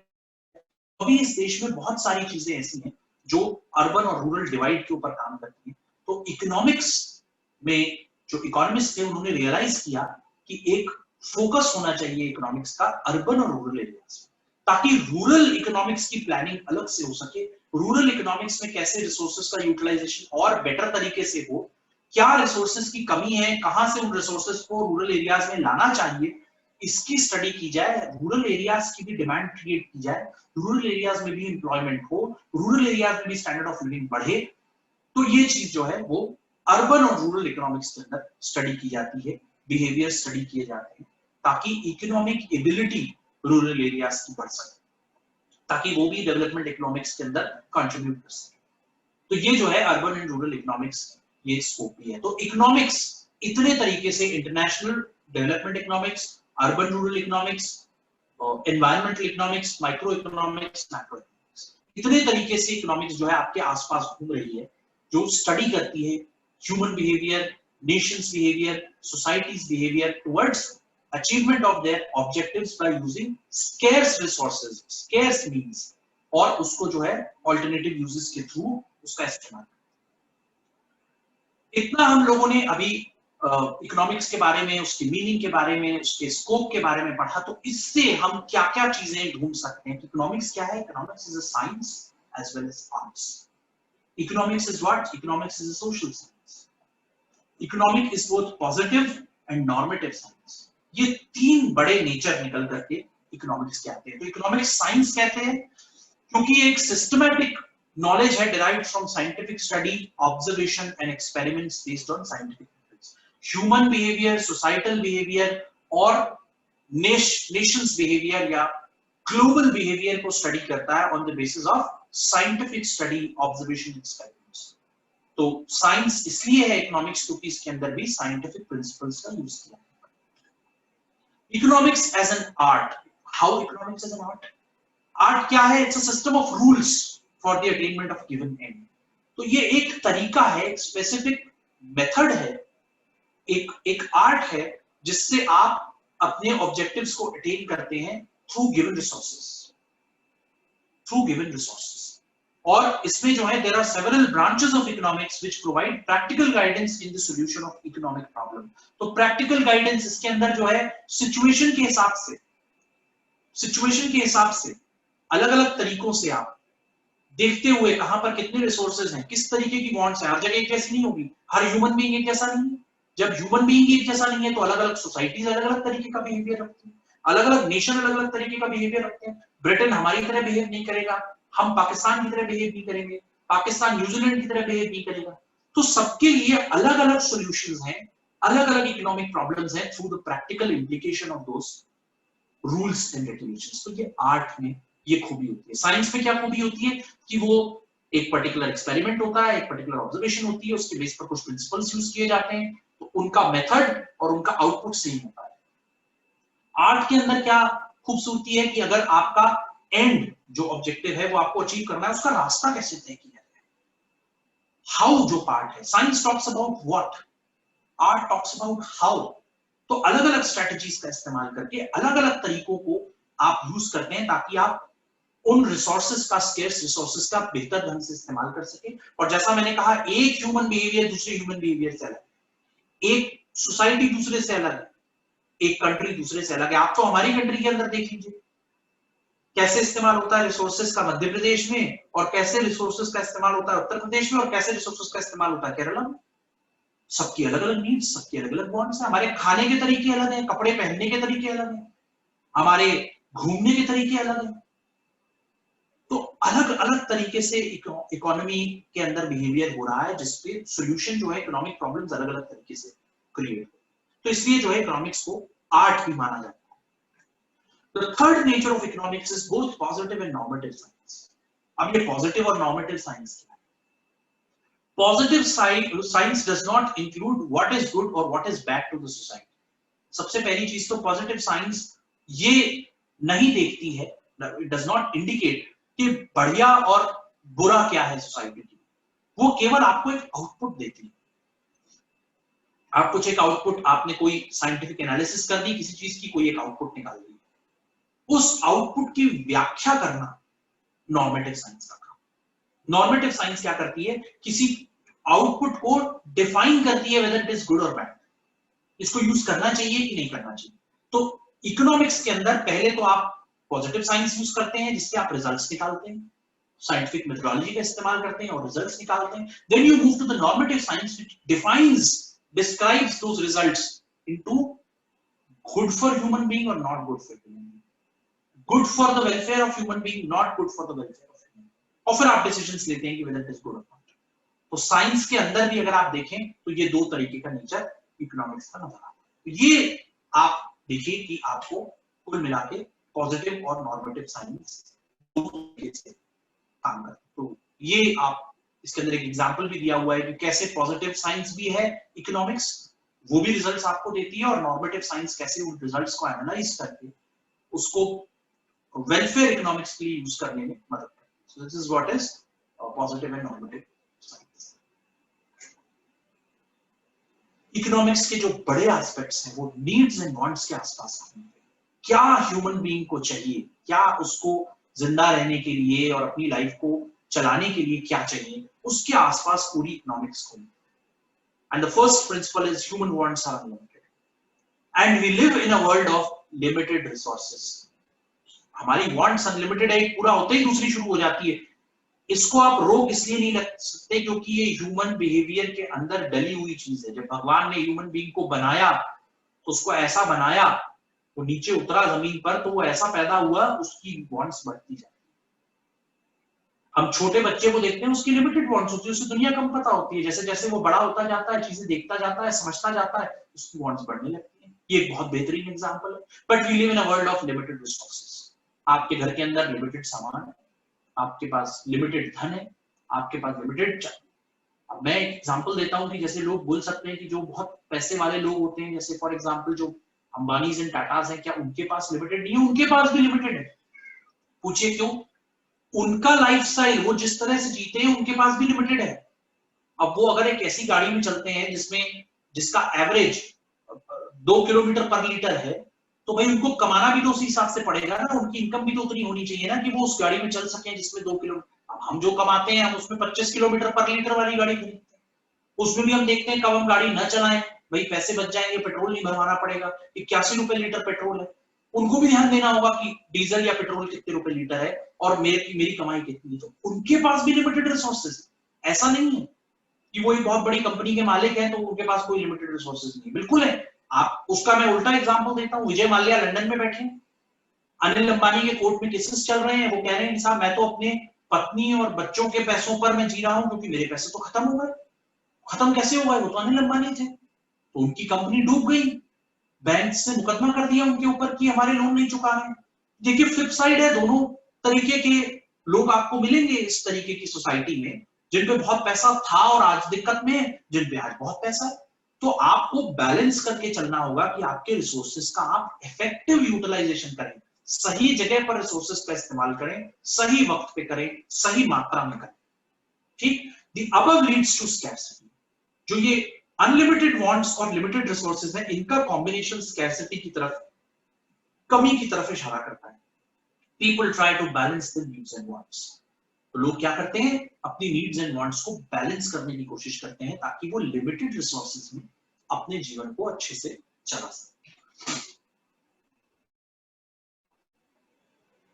अभी इस देश में बहुत सारी चीजें ऐसी हैं जो अर्बन और रूरल डिवाइड के ऊपर काम करती है। तो इकोनॉमिक्स में जो इकोनॉमिस्ट थे उन्होंने रियलाइज किया कि एक फोकस होना चाहिए इकोनॉमिक्स का अर्बन और रूरल एरियाज, ताकि रूरल इकोनॉमिक्स की प्लानिंग अलग से हो सके। रूरल इकोनॉमिक्स में कैसे रिसोर्सेज का यूटिलाइजेशन और बेटर तरीके से हो, क्या रिसोर्सेज की कमी है, कहां से उन रिसोर्सेज को रूरल एरियाज में लाना चाहिए, इसकी स्टडी की जाए। रूरल एरियाज की भी डिमांड क्रिएट की जाए, रूरल एरियाज में भी एम्प्लॉयमेंट हो, रूरल एरियाज में भी स्टैंडर्ड ऑफ लिविंग बढ़े। तो ये चीज जो है वो अर्बन और रूरल इकोनॉमिक्स के अंदर स्टडी की जाती है, बिहेवियर स्टडी किए जाते हैं, ताकि इकोनॉमिक एबिलिटी रूरल एरियाज की बढ़ सके, ताकि वो भी डेवलपमेंट इकोनॉमिक्स के अंदर कंट्रीब्यूट कर सके। तो ये जो है अर्बन एंड रूरल इकोनॉमिक्स, ये स्कोप भी है। तो इकोनॉमिक्स इतने तरीके से, international development economics, urban rural economics, environmental economics, micro economics, macro economics, इतने तरीके से इकोनॉमिक्स जो है आपके आसपास घूम रही है, जो स्टडी करती है human behaviour, Nations behaviour, societies behaviour towards achievement of their objectives by using scarce resources, scarce means, और उसको जो है alternative uses के थ्रू उसका इस्तेमाल। इतना हम लोगों ने अभी इकोनॉमिक्स के बारे में, उसकी मीनिंग के बारे में, उसके स्कोप के बारे में पढ़ा। तो इससे हम क्या क्या चीजें ढूंढ सकते हैं कि इकोनॉमिक्स क्या है। Economics is a science as well as arts. Economics is what? Economics is a social science. Economic is both positive and normative science. ये तीन बड़े नेचर निकल करके इकोनॉमिक्स के आते हैं। तो इकोनॉमिक्स साइंस कहते हैं क्योंकि एक सिस्टमैटिक नॉलेज है derived from scientific study, observation and experiments based on scientific methods. Human behavior, societal behavior और nations behavior या global behavior को study करता है on the basis of scientific study, observation, experiments. तो साइंस इसलिए है economics क्योंकि इसके अंदर भी साइंटिफिक प्रिंसिपल्स का यूज किया है। Economics as an art. How economics as an art? Art क्या है? It's a system of rules for the attainment of given end. तो ये एक तरीका है, स्पेसिफिक मेथड है, एक आर्ट है जिससे आप अपने ऑब्जेक्टिव्स को अटेन करते हैं थ्रू गिवन रिसोर्सेज, और इसमें जो है there are several branches of economics which provide practical guidance in the solution of economic problem. तो प्रैक्टिकल गाइडेंस इसके अंदर जो है सिचुएशन के हिसाब से अलग अलग तरीकों से आप देखते हुए कहां पर कितने रिसोर्सेज हैं, किस तरीके की वांट्स हैं। हर जगह एक जैसी नहीं होगी, हर ह्यूमन बीइंग एक जैसा नहीं है। जब ह्यूमन बीइंग एक जैसा नहीं है तो अलग अलग सोसाइटीज अलग अलग तरीके का बिहेवियर रखती है, अलग अलग नेशन अलग अलग तरीके का बिहेवियर रखते हैं। ब्रिटेन हमारी तरह बिहेव नहीं करेगा, हम पाकिस्तान की तरह बिहेव नहीं करेंगे, पाकिस्तान न्यूजीलैंड की तरह बिहेव नहीं करेगा। तो सबके लिए अलग अलग सॉल्यूशंस हैं अलग अलग इकोनॉमिक प्रॉब्लम्स हैं through the practical implication of those rules and regulations. तो ये आर्ट में ये खूबी होती है। साइंस में क्या खूबी होती है कि वो एक पर्टिकुलर एक्सपेरिमेंट होता है, एक पर्टिकुलर ऑब्जर्वेशन होती है, उसके बेस पर कुछ प्रिंसिपल्स यूज किए जाते हैं, तो उनका मेथड और उनका आउटपुट सेम होता है। आर्ट के अंदर क्या खूबसूरती है कि अगर आपका एंड जो ऑब्जेक्टिव है वो आपको अचीव करना है, उसका रास्ता कैसे तय किया जाए, हाउ जो पार्ट है। Science talks about what, art talks about how. तो अलग अलग स्ट्रेटजीज का इस्तेमाल करके अलग अलग तरीकों को आप यूज करते हैं ताकि आप उन रिसोर्सेज का, स्केर्स रिसोर्सेज का बेहतर ढंग से इस्तेमाल कर सके। और जैसा मैंने कहा, एक ह्यूमन बिहेवियर दूसरे ह्यूमन बिहेवियर से अलग, एक सोसाइटी दूसरे से अलग है, एक कंट्री दूसरे से अलग है। आप तो हमारी कंट्री के अंदर देख लीजिए कैसे इस्तेमाल होता है रिसोर्सेज का मध्य प्रदेश में, और कैसे रिसोर्सेज का इस्तेमाल होता है उत्तर प्रदेश में, और कैसे रिसोर्सेज का इस्तेमाल होता है केरला में। सबकी अलग अलग नीड्स, सबकी अलग अलग वांट्स हैं। हमारे खाने के तरीके अलग हैं, कपड़े पहनने के तरीके अलग हैं, हमारे घूमने के तरीके अलग हैं। तो अलग अलग तरीके से इकोनॉमी के अंदर बिहेवियर हो रहा है, जिसपे सोल्यूशन जो है इकोनॉमिक प्रॉब्लम्स अलग अलग तरीके से क्रिएट हो। तो इसलिए जो है इकोनॉमिक्स को आर्ट भी माना जाता है। The third nature of economics is both positive and normative science. अब ये पॉजिटिव और नॉर्मेटिव साइंस क्या है? Positive science does not include what is good or what is bad to the society. सबसे पहली चीज तो पॉजिटिव साइंस ये नहीं देखती है, it does not indicate कि बढ़िया और बुरा क्या है सोसाइटी की। वो केवल आपको एक आउटपुट देती है। आप कुछ एक आउटपुट, आपने कोई साइंटिफिक एनालिसिस कर दी किसी चीज की, कोई एक आउटपुट निकाल दी, उस आउटपुट की व्याख्या करना नॉर्मेटिव साइंस का काम। नॉर्मेटिव साइंस क्या करती है, किसी आउटपुट को डिफाइन करती है वेदर इट इज गुड और बैड, इसको यूज करना चाहिए कि नहीं करना चाहिए। तो इकोनॉमिक्स के अंदर पहले तो आप पॉजिटिव साइंस यूज करते हैं जिसके आप रिजल्ट्स निकालते हैं, साइंटिफिक मेथोडोलॉजी का इस्तेमाल करते हैं और रिजल्ट्स निकालते हैं। Then you move to the normative science which defines, describes those results into good for human being और not good for human being, good for the welfare of human being, not good for the welfare of human being, और फिर आप decisions लेते हैं कि whether it is good or not। तो science के अंदर भी अगर आप देखें तो ये दो तरीके का नेचर इकोनॉमिक्स का नजर आता है। तो ये आप देखिए कि आपको कुल मिला के पॉजिटिव और नॉर्मेटिव साइंस दो तरीके से काम करते हैं। तो ये आप इसके अंदर एक एग्जांपल भी दिया हुआ है कि कैसे पॉजिटिव साइंस भी है इकोनॉमिक्स, वो भी रिजल्ट्स आपको देती है, और नॉर्मेटिव साइंस कैसे उन रिजल्ट्स को एनालाइज करके उसको वेलफेयर इकोनॉमिक्स के लिए यूज करने में मदद करती है। So this is what is positive and normative science. Economics के जो बड़े एस्पेक्ट्स हैं वो नीड्स एंड वांट्स के आसपास हैं। क्या ह्यूमन बीइंग को चाहिए, क्या उसको जिंदा रहने के लिए और अपनी लाइफ को चलाने के लिए क्या चाहिए, उसके आसपास पूरी इकोनॉमिक्स को। And the first principle is human wants are unlimited and we live in a world of limited resources. हमारी वांट्स अनलिमिटेड है, पूरा होते ही दूसरी शुरू हो जाती है। इसको आप रोक इसलिए नहीं लग सकते क्योंकि ये ह्यूमन बिहेवियर के अंदर डली हुई चीज है। जब भगवान ने ह्यूमन बीइंग को बनाया तो उसको ऐसा बनाया, वो नीचे उतरा जमीन पर तो वो ऐसा पैदा हुआ, उसकी वांट्स बढ़ती जाती है। हम छोटे बच्चे को देखते हैं, उसकी लिमिटेड वांट्स होती है, उसे दुनिया कम पता होती है। जैसे जैसे वो बड़ा होता जाता है, चीजें देखता जाता है, समझता जाता है, उसकी वांट्स बढ़ने लगती है। ये एक बहुत बेहतरीन एग्जांपल है। But we live in a world of limited resources. आपके घर के अंदर लिमिटेड सामान है, आपके पास लिमिटेड धन है, आपके पास लिमिटेड। अब मैं एक एग्जांपल देता हूं कि जैसे लोग बोल सकते हैं कि जो बहुत पैसे वाले लोग होते हैं, जैसे फॉर एग्जांपल जो अंबानीज एंड टाटास हैं, क्या उनके पास लिमिटेड नहीं है? उनके पास भी लिमिटेड है। पूछिए क्यों? उनका लाइफस्टाइल, वो जिस तरह से जीते हैं, उनके पास भी लिमिटेड है। अब वो अगर एक ऐसी गाड़ी में चलते हैं जिसका एवरेज 2 किलोमीटर पर लीटर है, तो भाई उनको कमाना भी तो उसी हिसाब से पड़ेगा ना, उनकी इनकम भी तो उतनी होनी चाहिए ना कि वो उस गाड़ी में चल सके जिसमें 2 किलो। अब हम जो कमाते हैं, हम उसमें 25 किलोमीटर पर लीटर वाली गाड़ी खरीदते हैं, उसमें भी हम देखते हैं कब हम गाड़ी न चलाएं, भाई पैसे बच जाएंगे, पेट्रोल नहीं भरवाना पड़ेगा। 81 रुपए लीटर पेट्रोल है, उनको भी ध्यान देना होगा कि डीजल या पेट्रोल कितने रुपए लीटर है और मेरी कमाई कितनी है। तो उनके पास भी लिमिटेड रिसोर्सेज। ऐसा नहीं है कि वो एक बहुत बड़ी कंपनी के मालिक हैं तो उनके पास कोई लिमिटेड रिसोर्सेज नहीं, बिल्कुल है। आप उसका मैं उल्टा एग्जांपल देता हूं। विजय माल्या लंदन में बैठे, अनिल अंबानी के कोर्ट में केसेस चल रहे हैं, वो कह रहे हैं साहब मैं तो अपने पत्नी और बच्चों के पैसों पर मैं जी रहा हूं क्योंकि मेरे पैसे तो खत्म हो गए। खत्म कैसे हो गए? वो तो अनिल अंबानी थे। तो उनकी कंपनी डूब गई, बैंक से मुकदमा कर दिया उनके ऊपर कि हमारे लोन नहीं चुका रहे हैं। देखिए फ्लिप साइड है, दोनों तरीके के लोग आपको मिलेंगे इस तरीके की सोसाइटी में, जिन पे बहुत पैसा था और आज दिक्कत में है, जिन पे आज बहुत पैसा है। तो आपको बैलेंस करके चलना होगा कि आपके रिसोर्सेज का आप इफेक्टिव यूटिलाइजेशन करें, सही जगह पर रिसोर्सेज का इस्तेमाल करें, सही वक्त पे करें, सही मात्रा में करें। ठीक, the above leads to scarcity. जो ये अनलिमिटेड वांट्स और लिमिटेड रिसोर्सेज है, इनका कॉम्बिनेशन स्कैर्सिटी की तरफ, कमी की तरफ इशारा करता है। People try to balance the needs and wants. तो लोग क्या करते हैं, अपनी नीड्स एंड वांट्स को बैलेंस करने की कोशिश करते हैं ताकि वो लिमिटेड रिसोर्सेज में अपने जीवन को अच्छे से चला सके।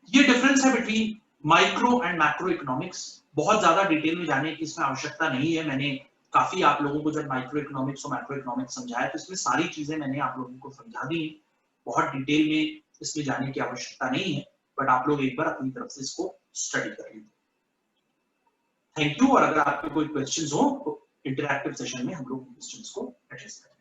ये डिफरेंस है between micro and macro economics. बहुत ज्यादा डिटेल में जाने की इसमें आवश्यकता नहीं है। मैंने काफी आप लोगों को जब माइक्रो इकोनॉमिक्स और मैक्रो इकोनॉमिक्स समझाया तो इसमें सारी चीजें मैंने आप लोगों को समझा दी। बहुत डिटेल में इसमें जाने की आवश्यकता नहीं है, बट आप लोग एक बार अपनी तरफ से इसको स्टडी कर लीजिए। Thank you. और अगर आपके कोई क्वेश्चंस हो तो इंटरैक्टिव सेशन में हम लोग क्वेश्चंस को एड्रेस करें।